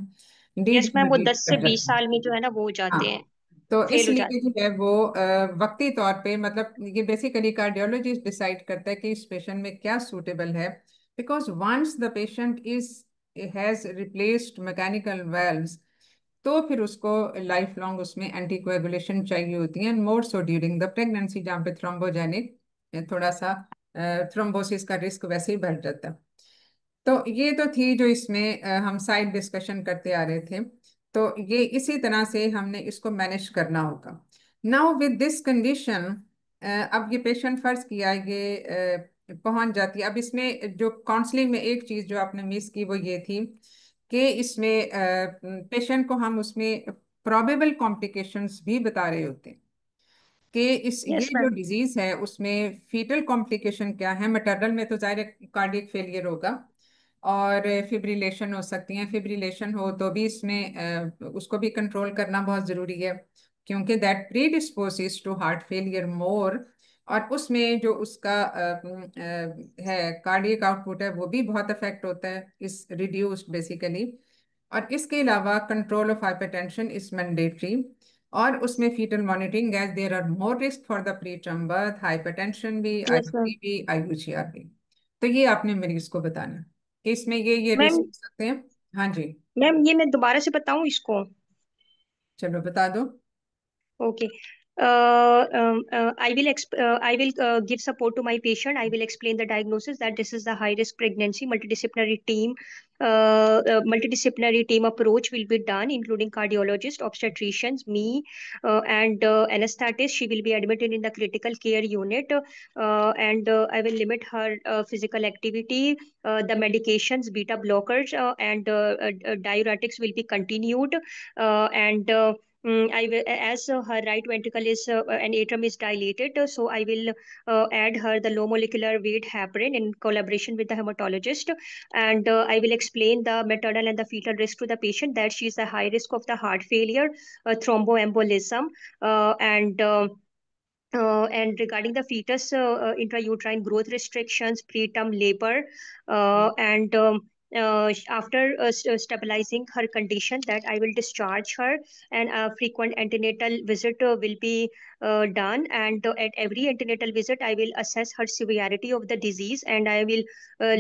yes ma'am, वो डिजेनरेट 10 से 20 कर। साल में जो है ना वो हो जाते हैं, हाँ, तो फेल हो इसलिए जाते जो है वो वक्ती तौर पे, मतलब ये बेसिकली कार्डियोलॉजिस्ट डिसाइड करता है कि इस पेशेंट में क्या सूटेबल है। Because once the patient is has replaced mechanical valves, तो फिर उसको लाइफ लॉन्ग उसमें एंटीकोएगुलेशन चाहिए होती है, मोर सो ड्यूरिंग द प्रेगनेंसी, जहाँ पे थ्रोम्बोजेनिक थोड़ा सा थ्रोम्बोसिस का रिस्क वैसे ही बढ़ जाता है। तो ये तो थी जो इसमें हम साइड डिस्कशन करते आ रहे थे। तो ये इसी तरह से हमने इसको मैनेज करना होगा। नाउ विद दिस कंडीशन, अब ये पेशेंट फर्ज किया ये पहुंच जाती है। अब इसमें जो काउंसलिंग में एक चीज जो आपने मिस की वो ये थी कि इसमें पेशेंट को हम उसमें प्रोबेबल कॉम्प्लिकेशंस भी बता रहे होते हैं कि इस हैं। ये यस जो मैम। डिजीज है उसमें फीटल कॉम्प्लिकेशन क्या है। मैटरनल में तो जाहिर कार्डियक फेलियर होगा और फिब्रिलेशन हो सकती है। फिब्रिलेशन हो तो भी इसमें उसको भी कंट्रोल करना बहुत ज़रूरी है, क्योंकि that predisposes to heart failure more. और उसमें जो उसका है कार्डियक आउटपुट है वो भी बहुत अफेक्ट होता है, इस रिड्यूस्ड बेसिकली। और इसके अलावा control of hypertension is mandatory, और उसमें foetal monitoring as there are more risk for the pre term birth, hypertension भी, यस मैम। आईबी भी, आईयूसीआर भी। तो ये आपने मरीज को बताना है कि इसमें ये मैम, रिस्क हो सकते हैं। हाँ जी, मैम ये मैं दोबारा से बताऊं इसको? चलो बता दो। Okay. I will give support to my patient. I will explain the diagnosis that this is the high risk pregnancy. Multidisciplinary team approach will be done, including cardiologist, obstetricians, me, and anesthetist. She will be admitted in the critical care unit, and I will limit her physical activity. The medications, beta blockers, and diuretics will be continued, and I will, as her right ventricle is and atrium is dilated, so I will add her the low molecular weight heparin in collaboration with the hematologist, and I will explain the maternal and the fetal risk to the patient, that she is a high risk of the heart failure, thromboembolism, and and regarding the fetus intrauterine growth restrictions, preterm labor, and after stabilizing her condition, that I will discharge her, and a frequent antenatal visit will be done. And at every antenatal visit, I will assess her severity of the disease, and I will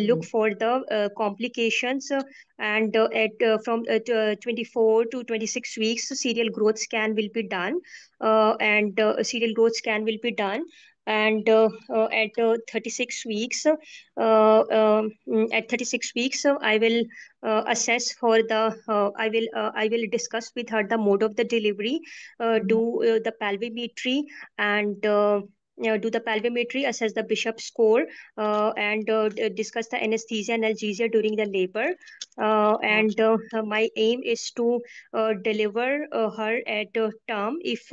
look for the complications. And at from 24 to 26 weeks, serial growth scan will be done, and serial growth scan will be done. And at 36 weeks, at 36 weeks, I will assess for the I will discuss with her the mode of the delivery, do the pelvimetry, and do the pelvimetry, assess the Bishop score, and discuss the anesthesia and analgesia during the labor. And my aim is to deliver her at term, if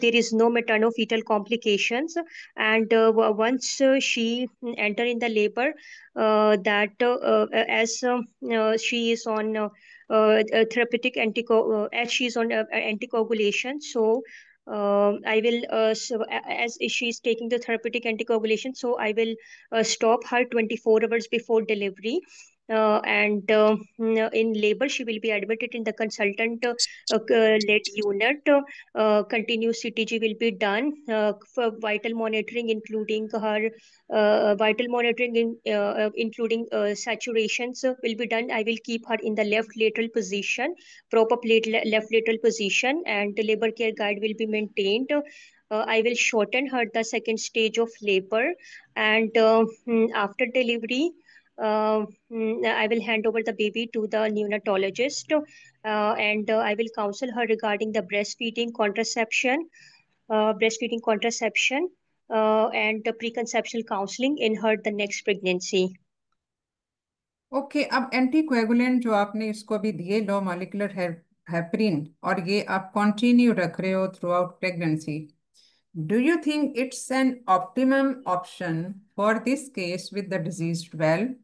there is no maternal-fetal complications. And once she enter in the labor, that as she is on therapeutic as she is on anticoagulation, so I will as she is taking the therapeutic anticoagulation, so I will stop her 24 hours before delivery. And in labor, she will be admitted in the consultant led unit. Continuous CTG will be done for vital monitoring, including her vital monitoring, including saturations will be done. I will keep her in the left lateral position, proper left lateral position, and the labor care guide will be maintained. I will shorten her the second stage of labor, and after delivery, I will hand over the baby to the neonatologist, and I will counsel her regarding the breastfeeding contraception, and the preconceptional counseling in her the next pregnancy. Okay, अब anticoagulant जो आपने इसको भी दिए low molecular heparin, और ये आप continue रख रहे हो through out pregnancy, do you think it's an optimum option for this case with the diseased well,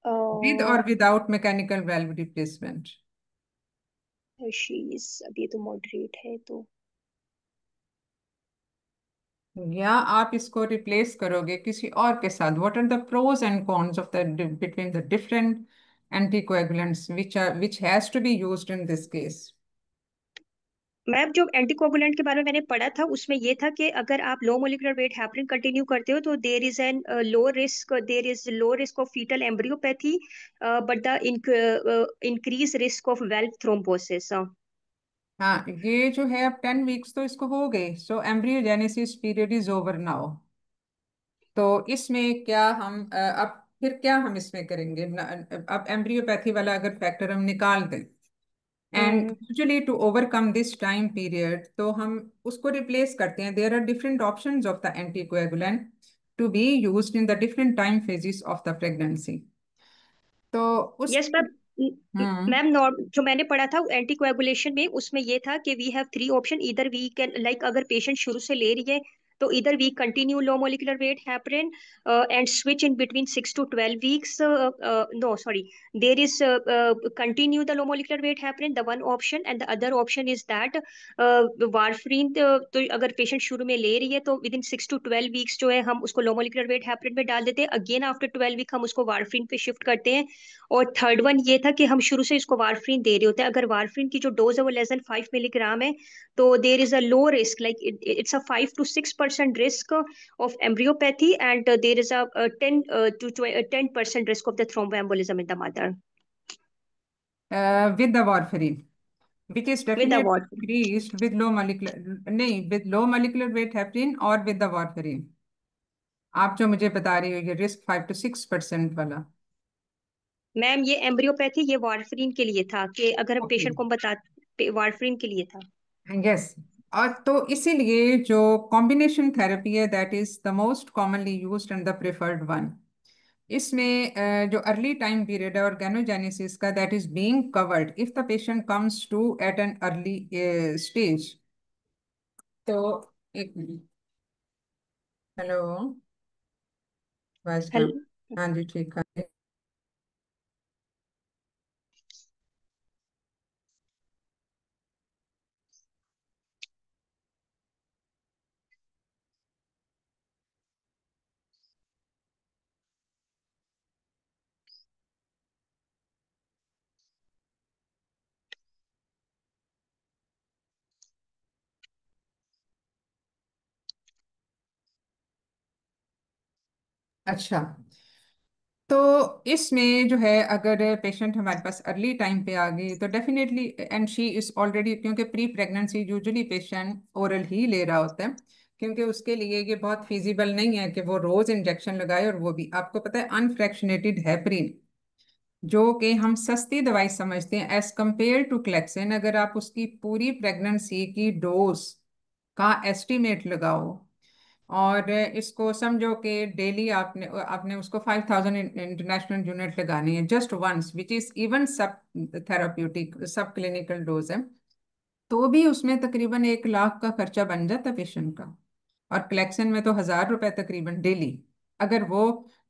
with uh, और विदाउट मैकेनिकल वेल्व रिप्लेसमेंट? शीज अभी तो मॉडरेट है, तो या आप इसको रिप्लेस करोगे किसी और के साथ। What are the pros and cons of the between the different anticoagulants which has to be used in this case? Ma'am जो एंटीकोगुलेंट के बारे में मैंने पढ़ा था उसमें ये था कि अगर आप low molecular weight heparin continue करते हो तो there is low risk of foetal embryopathy but the increase risk of valve thrombosis. हाँ, ये जो है अब 10 वीक्स तो इसको हो गए, so embryogenesis period is over now. तो इसमें क्या हम अब फिर क्या हम इसमें करेंगे अब एम्ब्रियोपैथी वाला अगर फैक्टर हम निकाल दें, and hmm. Usually to overcome this time period तो हम उसको रिप्लेस करते हैं। There are different options of the anticoagulant to be used in the different time phases of the pregnancy. तो उस यस मैम। हम्म मैम जो मैंने पढ़ा था एंटीकोएगुलेशन में उसमें ये था कि वी हैव थ्री ऑप्शन, इधर वी कैन लाइक अगर पेशेंट शुरू से ले रही है तो इधर we continue low molecular weight heparin and switch in between 6 to 12 weeks, no sorry, there is continue the low molecular weight heparin the one option, and the other option is that warfarin. तो अगर patient शुरू में ले रही है तो with in 6 to 12 weeks जो है हम उसको लो मोलिकुलर वेट हेपरिन में डाल देते हैं, अगेन आफ्टर 12 वीक हम उसको वारफरीन पे शिफ्ट करते हैं। और थर्ड वन ये था कि हम शुरू से इसको वारफरीन दे रहे होते हैं, अगर वारफरीन की जो डोज है वो लेस देन 5 मिलीग्राम है तो there is a low risk, like it's a 5 to 6% risk of embryopathy and there is a 10% risk of the thromboembolism in the mother with the warfarin which is with the definitely what. increased with low molecular, नहीं, with low molecular weight heparin और with the warfarin। आप जो मुझे बता रही हो ये risk 5 to 6% वाला। मैम ये एम्ब्रियोपैथी ये वारफरीन के लिए था कि अगर हम ओके, पेशेंट को हम बता, वारफरीन के लिए था। यस। और तो इसीलिए जो कॉम्बिनेशन थेरेपी है that is the most commonly used and the preferred one. इसमें जो अर्ली टाइम पीरियड है ऑर्गेनोजेनेसिस का that is being covered if the patient comes to at an early stage. तो एक minute. Hello, voice ma'am. Hello. हाँ जी, ठीक है। अच्छा, तो इसमें जो है अगर पेशेंट हमारे पास अर्ली टाइम पे आ गई तो definitely, and she is already, क्योंकि pre pregnancy usually patient oral ही ले रहा होता है, क्योंकि उसके लिए ये बहुत फिजिबल नहीं है कि वो रोज इंजेक्शन लगाए, और वो भी आपको पता है अनफ्रैक्शनेटेड हेपरिन जो कि हम सस्ती दवाई समझते हैं एज कंपेयर टू क्लेक्सिन। अगर आप उसकी पूरी प्रेगनेंसी की डोज का एस्टिमेट लगाओ और इसको समझो कि डेली आपने आपने उसको 5,000 इंटरनेशनल यूनिट लगानी है just once, which is even sub therapeutic sub clinical dose है, तो भी उसमें तकरीबन 1 लाख का खर्चा बन जाता है पेशेंट का। और कलेक्शन में तो 1,000 रुपए तकरीबन डेली, अगर वो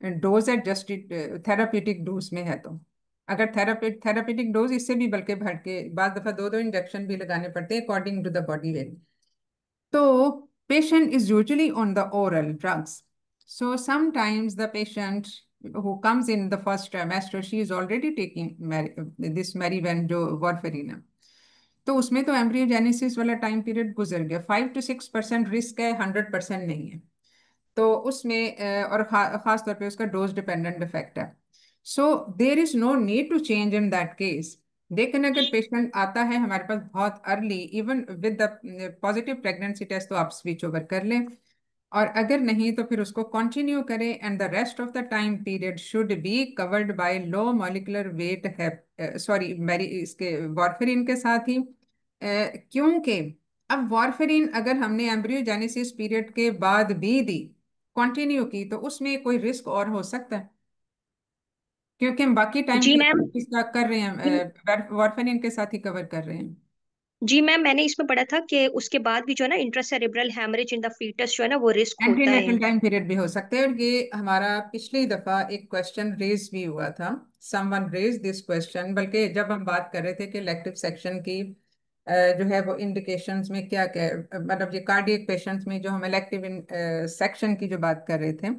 डोज एडजस्टेड थेराप्यूटिक डोज में है तो। अगर थेराप्यूटिक डोज इससे भी बल्कि बढ़ के बाद दफा 2-2 इंजेक्शन भी लगाने पड़ते हैं according to the body weight. So, patient is usually on the oral drugs. So, sometimes the patient who comes in the first trimester, she is already taking this Marivan जो warfarin है, तो उसमें तो embryogenesis वाला time period गुजर गया। 5 to 6% risk है, 100% नहीं है। तो उसमें और खास तौर पे उसका डोज डिपेंडेंट इफेक्ट है। So there is no need to change in that case. लेकिन अगर पेशेंट आता है हमारे पास बहुत early, even with the positive pregnancy test, तो आप स्विच ओवर कर लें, और अगर नहीं तो फिर उसको कंटिन्यू करें, and the rest of the time period should be covered by low molecular weight है, सॉरी मेरी इसके वारफेरिन के साथ ही। क्योंकि अब वारफेरिन अगर हमने एम्ब्रियोजेनेसिस पीरियड के बाद भी दी, कंटिन्यू की, तो उसमें कोई रिस्क और हो सकता है, क्योंकि हम बाकी टाइम जी मैम। पीरियड इसका कर रहे हैं, वारफेरिन के साथ ही कवर कर रहे हैं। जी मैम मैंने इसमें पढ़ा था कि उसके बाद भी जो है ना intracerebral haemorrhage in the foetus जो है ना वो रिस्क होता है। एंटीनेटल टाइम पीरियड भी हो सकते हैं, और ये हमारा पिछली दफा एक क्वेश्चन रेज भी हुआ था। समवन रेज दिस क्वेश्चन, बल्कि जब हम बात कर रहे थे कि इलेक्टिव सेक्शन की जो है वो इंडिकेशंस में क्या क्या मतलब ये कार्डियक पेशेंट्स में जो हम इलेक्टिव सेक्शन की जो बात कर रहे थे,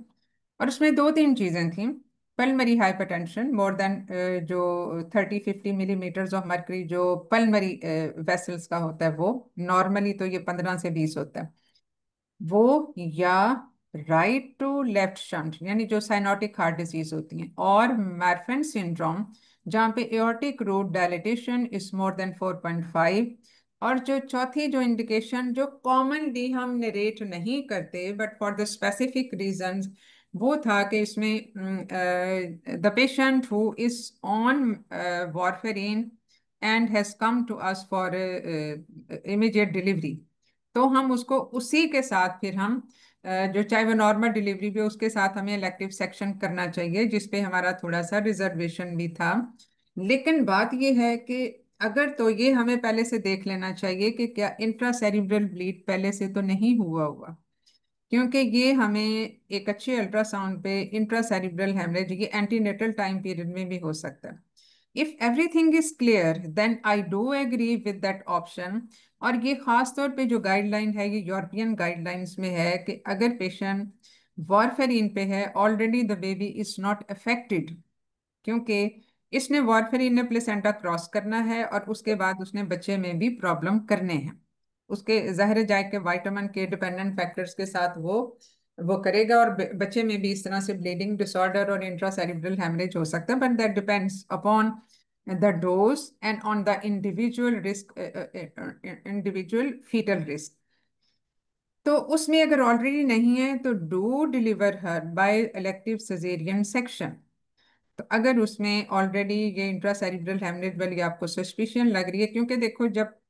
और उसमें दो तीन चीजें थी। पल्मरी हाइपरटेंशन मोर देन जो 30-50 मिलीमीटर्स ऑफ मर्करी जो पल्मरी वेसल्स का होता है, वो नॉर्मली तो ये 15 से 20 होता है वो, या राइट टू लेफ्ट शंट यानी जो साइनोटिक हार्ट डिजीज होती हैं, और मैरफन सिंड्रोम जहाँ पे aortic root dilatation is more than 4.5। और जो चौथी जो इंडिकेशन जो कॉमनली हम नरेट नहीं करते but for the specific reasons, वो था कि इसमें the patient who is on warfarin and has come to us for immediate delivery. तो हम उसको उसी के साथ फिर हम जो चाहे वो नॉर्मल डिलीवरी भी हो, उसके साथ हमें इलेक्टिव सेक्शन करना चाहिए, जिसपे हमारा थोड़ा सा रिजर्वेशन भी था। लेकिन बात ये है कि अगर तो ये हमें पहले से देख लेना चाहिए कि क्या इंट्रासेरिब्रल ब्लीड पहले से तो नहीं हुआ हुआ, क्योंकि ये हमें एक अच्छे अल्ट्रासाउंड पे इंट्रासेरिब्रल हेमरेज ये एंटीनेटल टाइम पीरियड में भी हो सकता है। If everything is clear then I do agree with that option. और ये खास तौर पे जो गाइडलाइन है ये यूरोपियन गाइडलाइंस में है कि अगर पेशेंट वारफेरिन पे है already the baby is not affected, क्योंकि इसने वारफेरिन ने प्लेसेंटा क्रॉस करना है और उसके बाद उसने बच्चे में भी प्रॉब्लम करने हैं। उसके ज़ाहिर जाए के वाइटामिन के डिपेंडेंट फैक्टर्स के साथ वो करेगा, और बच्चे में भी इस तरह से ब्लीडिंग डिसऑर्डर और इंट्रासेरिब्रल हेमरेज हो सकता है, but that depends upon the dose and on the individual risk, individual foetal risk. तो उसमें अगर ऑलरेडी नहीं है तो do deliver her by elective caesarean section. तो अगर उसमें ऑलरेडी ये इंट्रासेरिब्रल हेमरेज वाली आपको सस्पिशन लग रही है, क्योंकि देखो जब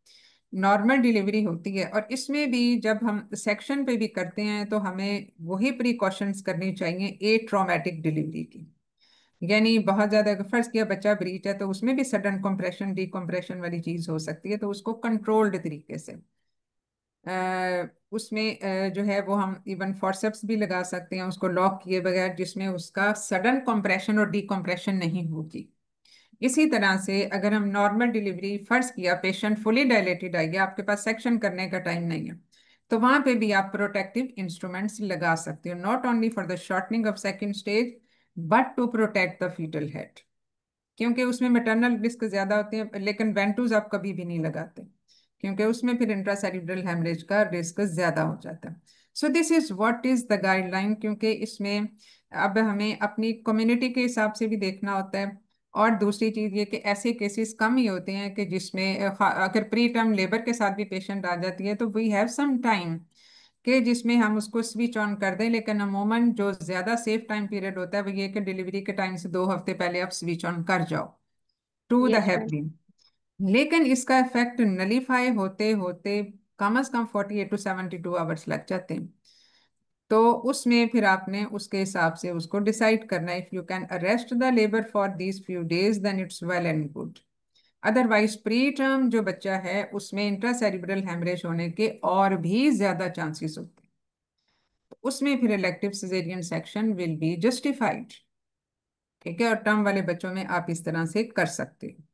नॉर्मल डिलीवरी होती है और इसमें भी जब हम सेक्शन पे भी करते हैं तो हमें वही प्रिकॉशंस करनी चाहिए ए ट्रॉमेटिक डिलीवरी की। यानी बहुत ज्यादा अगर फर्ज किया बच्चा ब्रीच है तो उसमें भी सडन कंप्रेशन डिकम्प्रेशन वाली चीज हो सकती है, तो उसको कंट्रोल्ड तरीके से उसमें जो है वो हम इवन फॉरसेप्स भी लगा सकते हैं उसको लॉक किए बगैर, जिसमें उसका सडन कंप्रेशन और डिकम्प्रेशन नहीं होगी। इसी तरह से अगर हम नॉर्मल डिलीवरी फर्ज किया पेशेंट फुली डायलेटेड आई है, आपके पास सेक्शन करने का टाइम नहीं है, तो वहां पे भी आप प्रोटेक्टिव इंस्ट्रूमेंट्स लगा सकते हो, not only for the shortening of second stage but to protect the foetal head, क्योंकि उसमें मेटरनल रिस्क ज्यादा होते हैं। लेकिन वेंटूज आप कभी भी नहीं लगाते, क्योंकि उसमें फिर इंट्रासेरिब्रल हेमरेज का रिस्क ज्यादा हो जाता है। So this is what is the guideline, क्योंकि इसमें अब हमें अपनी कम्युनिटी के हिसाब से भी देखना होता है। और दूसरी चीज ये कि ऐसे केसेस कम ही होते हैं कि जिसमें अगर प्री टर्म लेबर के साथ भी पेशेंट आ जाती है तो वी हैव सम टाइम कि जिसमें हम उसको स्विच ऑन कर दें। लेकिन अमूमन जो ज्यादा सेफ टाइम पीरियड होता है वो ये कि डिलीवरी के टाइम से 2 हफ्ते पहले आप स्विच ऑन कर जाओ to the yes ma'am. Heparin. लेकिन इसका इफेक्ट नलीफाई होते होते कम से कम 48 to 72 आवर्स लग जाते हैं। तो उसमें फिर आपने उसके हिसाब से उसको डिसाइड करना है। If you can arrest the labour for these few days then it's well and good. Otherwise pre term जो बच्चा है उसमें इंट्रासेरिब्रल हेमरेज होने के और भी ज्यादा चांसेस होते हैं, तो उसमें फिर elective caesarean section will be justified. ठीक है, और टर्म वाले बच्चों में आप इस तरह से कर सकते हो।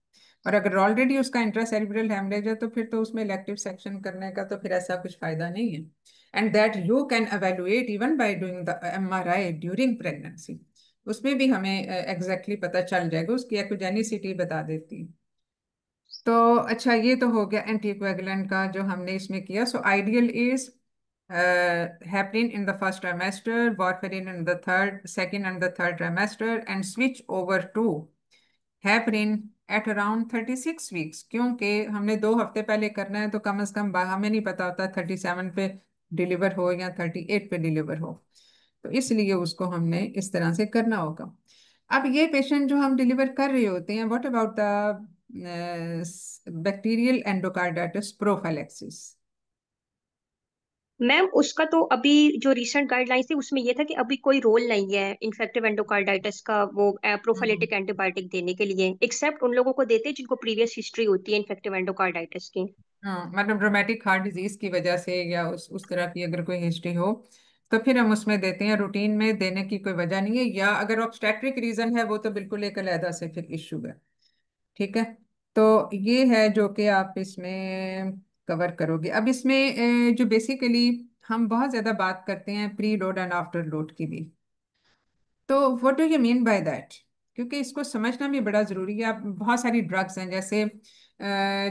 और अगर ऑलरेडी उसका इंट्रासेरिब्रल हेमरेज है तो फिर तो उसमें इलेक्टिव सेक्शन करने का तो फिर ऐसा कुछ फायदा नहीं है। And that you can evaluate even by doing the MRI during pregnancy. उसमें भी हमें एग्जैक्टली पता चल जाएगा, उसकी एक्विजेनिसिटी बता देती है। तो अच्छा, ये तो हो गया एंटीकोएगुलेंट का जो हमने इसमें किया। So ideal is heparin in the first trimester, warfarin in the second and the third trimester, and switch over to heparin at around 36 weeks, क्योंकि हमने 2 हफ्ते पहले करना है तो कम से कम हमें नहीं पता होता 37 पे डिलीवर हो या 38 पे डिलीवर हो, तो इसलिए उसको हमने इस तरह से करना होगा। अब ये पेशेंट जो हम डिलीवर कर रहे होते हैं, what about the bacterial endocarditis prophylaxis? Ma'am उसका तो अभी जो रीसेंट गाइडलाइंस थी उसमें ये था कि अभी कोई रोल नहीं है इन्फेक्टिव एंडोकार्डाइटिस का वो प्रोफाइलेटिक एंटीबायोटिक देने के लिए, एक्सेप्ट उन लोगों को देते हैं जिनको प्रीवियस हिस्ट्री होती है इन्फेक्टिव एंडोकार्डाइटिस की। हाँ, मतलब रोमेटिक हार्ट डिजीज की वजह से या उस तरह की अगर कोई हिस्ट्री हो तो फिर हम उसमें देते हैं। रूटीन में देने की कोई वजह नहीं है, या अगर ऑब्स्टेट्रिक रीजन है वो तो बिल्कुल एक अलहदा से फिर इशू है। ठीक है। तो ये है जो कि आप इसमें कवर करोगे। अब इसमें जो बेसिकली हम बहुत ज़्यादा बात करते हैं pre load and after load की भी। तो what do you mean by that? क्योंकि इसको समझना भी बड़ा ज़रूरी है। अब बहुत सारी ड्रग्स हैं, जैसे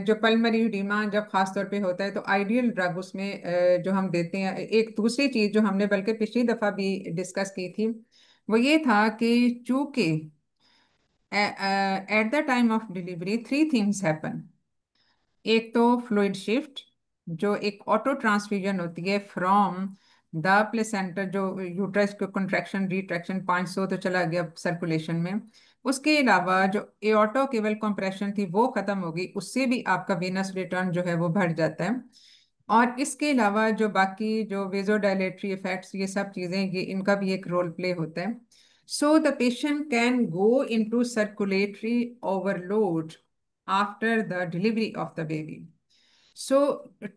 जो पल्मरी एडिमा जब खास तौर पे होता है तो आइडियल ड्रग उसमें जो हम देते हैं, एक दूसरी चीज़ जो हमने बल्कि पिछली दफ़ा भी डिस्कस की थी, वो ये था कि चूंकि at the time of delivery three things happen. एक तो फ्लूइड शिफ्ट, जो एक ऑटो ट्रांसफ्यूजन होती है फ्रॉम द प्लेसेंटा, जो यूट्रस को कंट्रैक्शन रिट्रैक्शन 500 तो चला गया सर्कुलेशन में। उसके अलावा जो एओर्टो केवल कंप्रेशन थी वो खत्म हो गई, उससे भी आपका वेनस रिटर्न जो है वो बढ़ जाता है। और इसके अलावा जो बाकी जो वेजोडाइलेटरी इफेक्ट्स, ये सब चीज़ें, ये इनका भी एक रोल प्ले होता है। So the patient can go into circulatory overload after the delivery of the baby. So,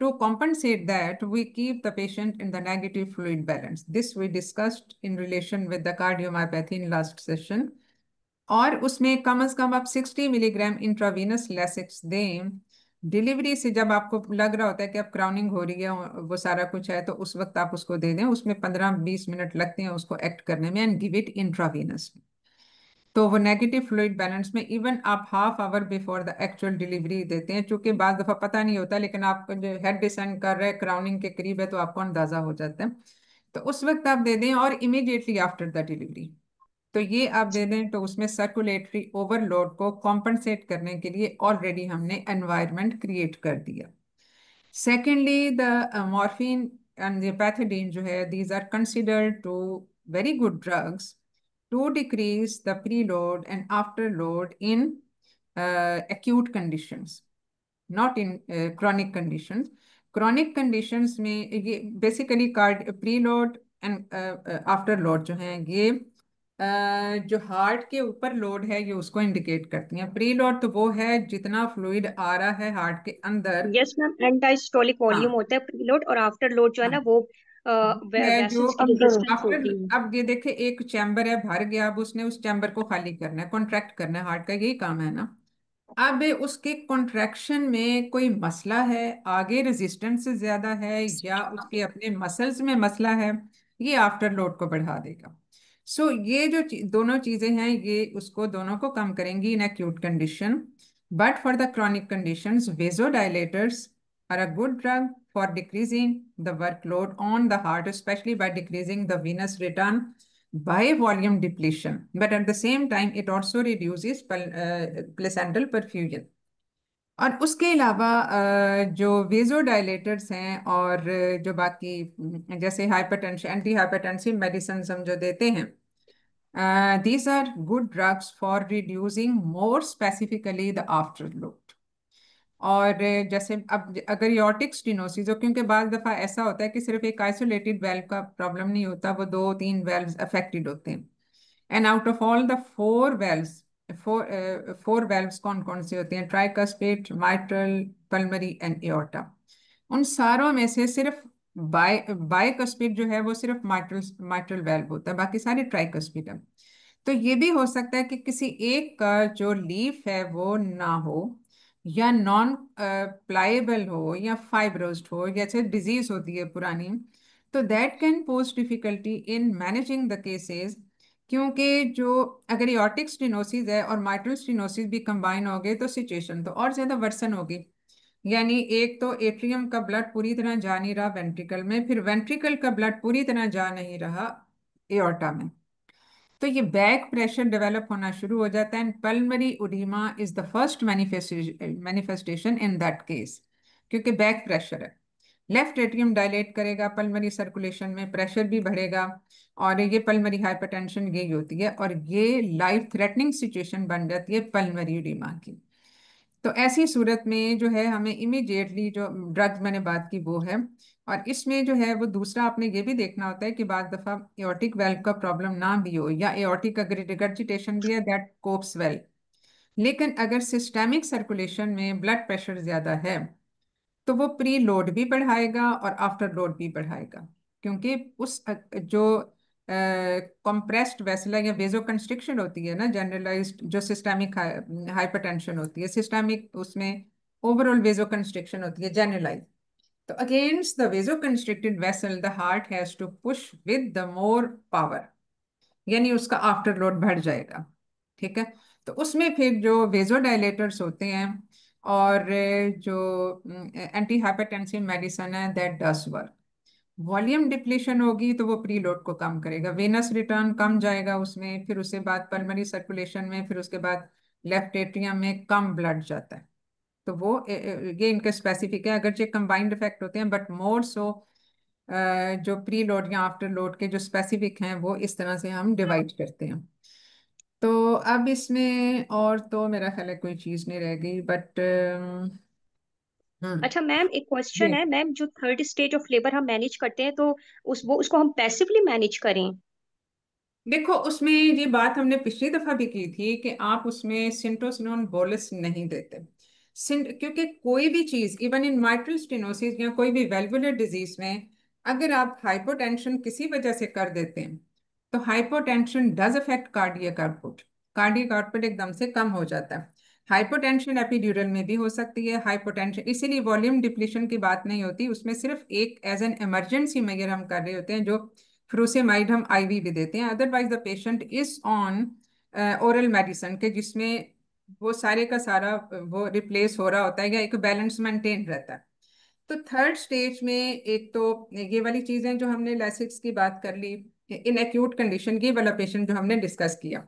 to compensate that, we keep the patient in the negative fluid balance. This we discussed in relation with the cardiomyopathy in last session. और उसमें कम से कम आप 60 milligram intravenous Lasix दें। Delivery से जब आपको लग रहा होता है कि अब क्राउनिंग हो रही है, वो सारा कुछ है, तो उस वक्त आप उसको दे दें। उसमें 15-20 मिनट लगते हैं उसको एक्ट करने में, एंड गिव इट इंट्रावीनस। तो वो नेगेटिव फ्लूइड बैलेंस में इवन आप half hour before the actual delivery देते हैं, क्योंकि बाद दफा पता नहीं होता, लेकिन आपका जो हेड डिसेंड कर रहा है क्राउनिंग के करीब है तो आपको अंदाजा हो जाता है। तो उस वक्त आप दे दें, और इमीडिएटली आफ्टर द डिलीवरी तो ये आप दे दें। तो उसमें सर्कुलेटरी ओवरलोड को कॉम्पनसेट करने के लिए ऑलरेडी हमने एनवायरनमेंट क्रिएट कर दिया। Secondly, the morphine and the pethidine जो है, these are considered to very good drugs to decrease the preload and afterload in acute conditions, not in chronic conditions. Chronic conditions में ये basically card preload and afterload जो हैं, ये जो heart के ऊपर लोड है ये उसको इंडिकेट करती हैं। प्रीलोड तो वो है जितना फ्लूइड आ रहा है हार्ट के अंदर। यस मैम, एंटाइस्टोलिक वॉल्यूम हाँ, होता है प्रीलोड, और आफ्टर लोड जो है ना हाँ, वो है जो वेसल्स की अंदर रेजिस्टेंस आफ्टर। होती है। अब ये देखे, एक चैम्बर है भर गया, अब उसने उस चैम्बर को खाली करना है, कॉन्ट्रैक्ट करना है, हार्ट का यही काम है ना। अब उसके कॉन्ट्रैक्शन में कोई मसला है, आगे रेजिस्टेंस से ज्यादा है, या उसके अपने मसल्स में मसला है, ये आफ्टर लोड को बढ़ा देगा। सो ये जो दोनों चीजें हैं, ये उसको दोनों को कम करेंगी in acute condition. But for the chronic conditions, vasodilators are a good drug for decreasing the workload on the heart, especially by decreasing the venous return by volume depletion. But at the same time, it also reduces placental perfusion. और उसके अलावा जो vasodilators हैं और जो बाकी जैसे hypertension, anti hypertensive medicine हम जो देते हैं, these are good drugs for reducing more specifically the afterload. और जैसे अब अगर एओर्टिक स्टेनोसिस हो, क्योंकि बार दफा ऐसा होता है कि सिर्फ एक आइसोलेटेड वेल्व का प्रॉब्लम नहीं होता, वो 2-3 वेल्व्स अफेक्टेड होते हैं। And out of all the four valves कौन कौन से होते हैं? Tricuspid, mitral, pulmonary and aorta. उन सारों में से सिर्फ बाइकस्पिड जो है वो सिर्फ माइट्रल माइट्रल वेल्व होता है, बाकी सारे ट्राइकस्पिड है। तो ये भी हो सकता है कि किसी एक का जो लीफ है वो ना हो, या नॉन प्लाएबल हो, या फाइब्रोस्ड हो, जैसे डिजीज होती है पुरानी। तो that can pose difficulty in managing the cases, क्योंकि जो अगर एओर्टिक स्टेनोसिस है और माइट्रल स्टेनोसिस भी कंबाइन हो गए तो सिचुएशन तो और ज्यादा वर्सन होगी। यानी एक तो एट्रियम का ब्लड पूरी तरह जा नहीं रहा वेंट्रिकल में, फिर वेंट्रिकल का ब्लड पूरी तरह जा नहीं रहा एओर्टा में। तो ये बैक प्रेशर डेवलप होना शुरू हो जाता है, and pulmonary oedema is the first manifestation in that case, क्योंकि बैक प्रेशर है। लेफ्ट एट्रियम डायलेट करेगा, पल्मरी सर्कुलेशन में प्रेशर भी बढ़ेगा, और ये पल्मरी हाइपरटेंशन यही होती है, और ये लाइफ थ्रेटनिंग सिचुएशन बन जाती है पल्मरी उडीमा की। तो ऐसी सूरत में जो है हमें इमीडिएटली जो ड्रग्स मैंने बात की वो है। और इसमें जो है वो दूसरा आपने ये भी देखना होता है कि बाद दफा एओर्टिक वेल्व का प्रॉब्लम ना भी हो, या एओर्टिक अगर रिगर्जिटेशन भी है, दैट कोप्स वेल। लेकिन अगर सिस्टेमिक सर्कुलेशन में ब्लड प्रेशर ज्यादा है तो वो प्री लोड भी बढ़ाएगा और आफ्टर लोड भी बढ़ाएगा, क्योंकि उस जो कंप्रेस्ड वेसल है या वेजो कंस्ट्रिक्शन होती है ना, जनरलाइज्ड जो सिस्टेमिक हाइपरटेंशन होती है, सिस्टेमिक उसमें ओवरऑल वेजो कंस्ट्रिक्शन होती है जनरलाइज। तो against the vasoconstricted vessel the heart has to push with the more power, यानी उसका आफ्टर लोड बढ़ जाएगा। ठीक है। तो उसमें फिर जो वेजोडाइलेटर्स होते हैं और जो एंटी हाइपरटेंसिव मेडिसिन है that does work. Volume depletion होगी तो वो प्री लोड को कम करेगा, वेनस रिटर्न कम जाएगा उसमें, फिर उसके बाद पल्मोनरी सर्कुलेशन में, फिर उसके बाद लेफ्ट एट्रियम में कम ब्लड जाता है। तो वो ये इनके स्पेसिफिक है, अगरचे कंबाइंड इफेक्ट होते हैं बट मोर सो जो प्री लोड या आफ्टर लोड के जो स्पेसिफिक हैं वो इस तरह से हम डिवाइड करते हैं। तो अब इसमें और तो मेरा ख्याल है कोई चीज़ नहीं रह गई, बट हम्म अच्छा मैम, एक क्वेश्चन ये है मैम, जो थर्ड स्टेज ऑफ लेबर हम मैनेज करते हैं तो उसको हम पैसिवली मैनेज करें? देखो, उसमें ये बात हमने पिछली दफा भी की थी कि आप उसमें सिंटोसिनोन बोलस नहीं देते। क्योंकि कोई भी चीज इवन इन माइट्रल स्टेनोसिस या कोई भी वेल्वुलर डिजीज में अगर आप हाइपोटेंशन किसी वजह से कर देते हैं तो hypotension does affect cardiac output. Cardiac output एकदम से कम हो जाता है। हाइपोटेंशन एपिड्यूरल में भी हो सकती है हाइपोटेंशन, इसीलिए वॉल्यूम डिप्लीशन की बात नहीं होती उसमें, सिर्फ एक एज एन इमरजेंसी मेजर हम कर रहे होते हैं, जो फ्रूसेमाइड हम आईवी भी देते हैं। Otherwise the patient is on oral medicine के जिसमें वो सारे का सारा वो रिप्लेस हो रहा होता है या एक बैलेंस मेंटेन रहता है। तो थर्ड स्टेज में एक तो ये वाली चीजें जो हमने लैसिक्स की बात कर ली, इन एक्यूट कंडीशन ये वाला पेशेंट जो हमने डिस्कस किया।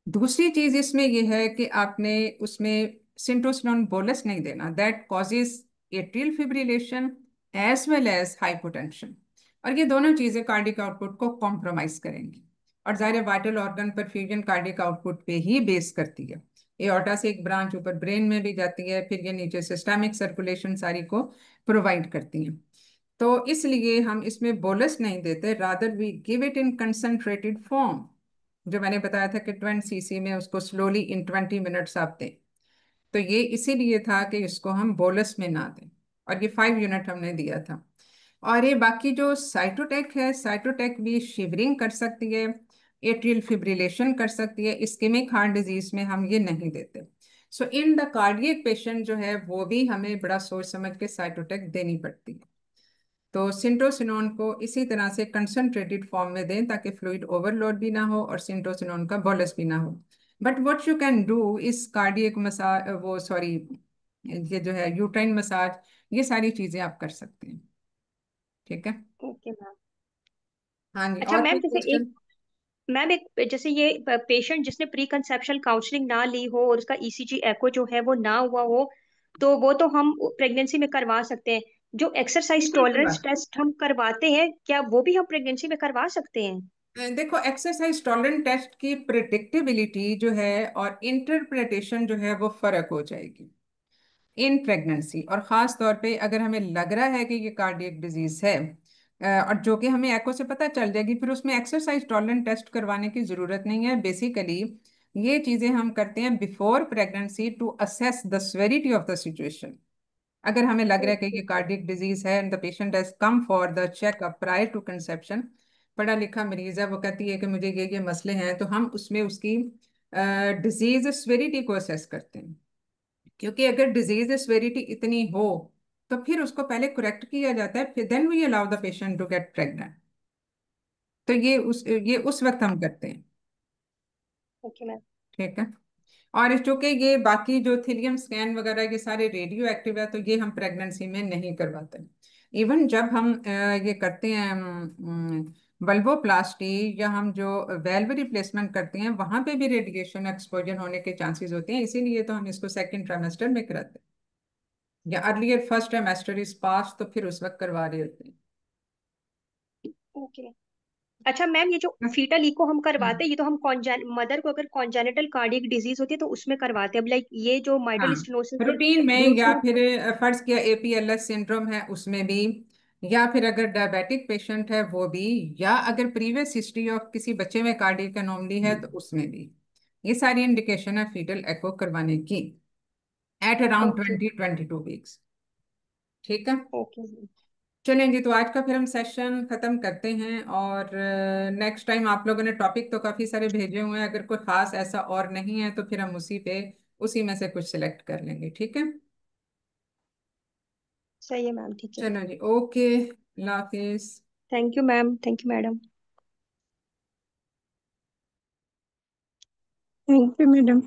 दूसरी चीज इसमें यह है कि आपने उसमें सिंटोसिनोन बोलस नहीं देना, that causes atrial fibrillation as well as hypotension, और ये दोनों चीजें कार्डिक आउटपुट को कॉम्प्रोमाइज करेंगी। और जाहिर vital organ perfusion cardiac output पे ही बेस करती है। एओर्टा से एक ब्रांच ऊपर ब्रेन में भी जाती है, फिर ये नीचे सिस्टमिक सर्कुलेशन सारी को प्रोवाइड करती हैं। तो इसलिए हम इसमें बोलस नहीं देते, rather we give it in concentrated form. जो मैंने बताया था कि 20 cc में उसको स्लोली इन 20 मिनट्स आप दें। तो ये इसीलिए था कि इसको हम बोलस में ना दें, और ये 5 यूनिट हमने दिया था। और ये बाकी जो साइटोटेक है, साइटोटेक भी शिवरिंग कर सकती है, एट्रियल फिब्रिलेशन कर सकती है, इस्केमिक हार्ट डिजीज में हम ये नहीं देते। सो इन द कार्डियक पेशेंट जो है वो भी हमें बड़ा सोच समझ के साइटोटेक देनी पड़ती है। तो सिंटोसिनोन को इसी तरह से कंसंट्रेटेड फॉर्म में दें ताकि फ्लूइड ओवरलोड भी ना हो और सिंटोसिनोन का बोलस भी ना हो। But what you can do इस कार्डियक मसाज, वो सॉरी, ये जो है यूट्राइन मसाज, ये सारी चीजें आप कर सकते हैं। ठीक है। Okay ma'am. हाँ जी, अच्छा और मैम, कोई जैसे एक, क्वेश्चन? मैम एक, जैसे ये पेशेंट जिसने प्री कंसेप्शनल काउंसलिंग ना ली हो और उसका ईसीजी एको जो है वो ना हुआ हो, तो वो तो हम प्रेगनेंसी में करवा सकते हैं। जो एक्सरसाइज बिल्कुल करवा। टॉलरेंस टेस्ट हम करवाते हैं, क्या वो भी हम प्रेगनेंसी में करवा सकते हैं? देखो, एक्सरसाइज टॉलरेंस टेस्ट की प्रिडिक्टेबिलिटी जो है और इंटरप्रिटेशन जो है वो फर्क हो जाएगी इन प्रेगनेंसी, और ख़ास तौर पे अगर हमें लग रहा है कि ये कार्डियक डिजीज है, और जो कि हमें एको से पता चल जाएगी, फिर उसमें एक्सरसाइज टॉलरेंस टेस्ट करवाने की ज़रूरत नहीं है। बेसिकली ये चीज़ें हम करते हैं before pregnancy to assess the severity of the situation. अगर हमें लग रहा है कि ओके। ये कार्डियक डिजीज है and the patient has come for the checkup prior to conception, पढ़ा लिखा मरीज है, वो कहती है कि मुझे ये मसले हैं, तो हम उसमें उसकी डिजीज सेवेरिटी को असेस करते हैं। क्योंकि अगर डिजीज सेवेरिटी इतनी हो तो फिर उसको पहले करेक्ट किया जाता है, फिर then we allow the patient to get pregnant. तो ये उस वक्त हम करते हैं। Okay ma'am. ठीक है। और चूंकि ये बाकी जो थीलियम स्कैन वगैरह ये सारे रेडियो एक्टिव है तो ये हम प्रेगनेंसी में नहीं करवाते। इवन जब हम ये करते हैं बल्बोप्लास्टी या हम जो वेल्व रिप्लेसमेंट करते हैं वहां पे भी रेडिएशन एक्सपोजर होने के चांसेस होते हैं, इसीलिए तो हम इसको सेकंड ट्राइमेस्टर में कराते हैं, या earlier first trimester is pass तो फिर उस वक्त करवा रहे होते ओके। अच्छा मैम, ये जो हैं। फीटल इको हम करवाते हम्म, हैं, ये तो हम मदर को अगर कॉन्जेनिटल कार्डियक डिजीज होती है तो उसमें करवाते हैं। अब लाइक ये जो हाँ, माइटल स्टेनोसिस है, रूटीन में, ये या उसको। फिर फर्ज किया एपीएलएस सिंड्रोम है उसमें भी, या फिर अगर डायबिटिक पेशेंट है वो भी, या अगर प्रीवियस हिस्ट्री ऑफ किसी बच्चे में कार्डियक एनोमली है तो उसमें भी, ये सारी इंडिकेशन है फीटल एको करवाने की एट अराउंड ओके। 20-22 वीक्स। ठीक है। ओके। चलें जी, तो आज का फिर हम सेशन खत्म करते हैं। और नेक्स्ट टाइम आप लोगों ने टॉपिक तो काफी सारे भेजे हुए हैं, अगर कोई खास ऐसा और नहीं है तो फिर हम उसी में से कुछ सिलेक्ट कर लेंगे, ठीक है। सही है मैम, ठीक है। चलो जी, ओके, अल्लाह हाफिज। Thank you ma'am, thank you madam. Thank you madam.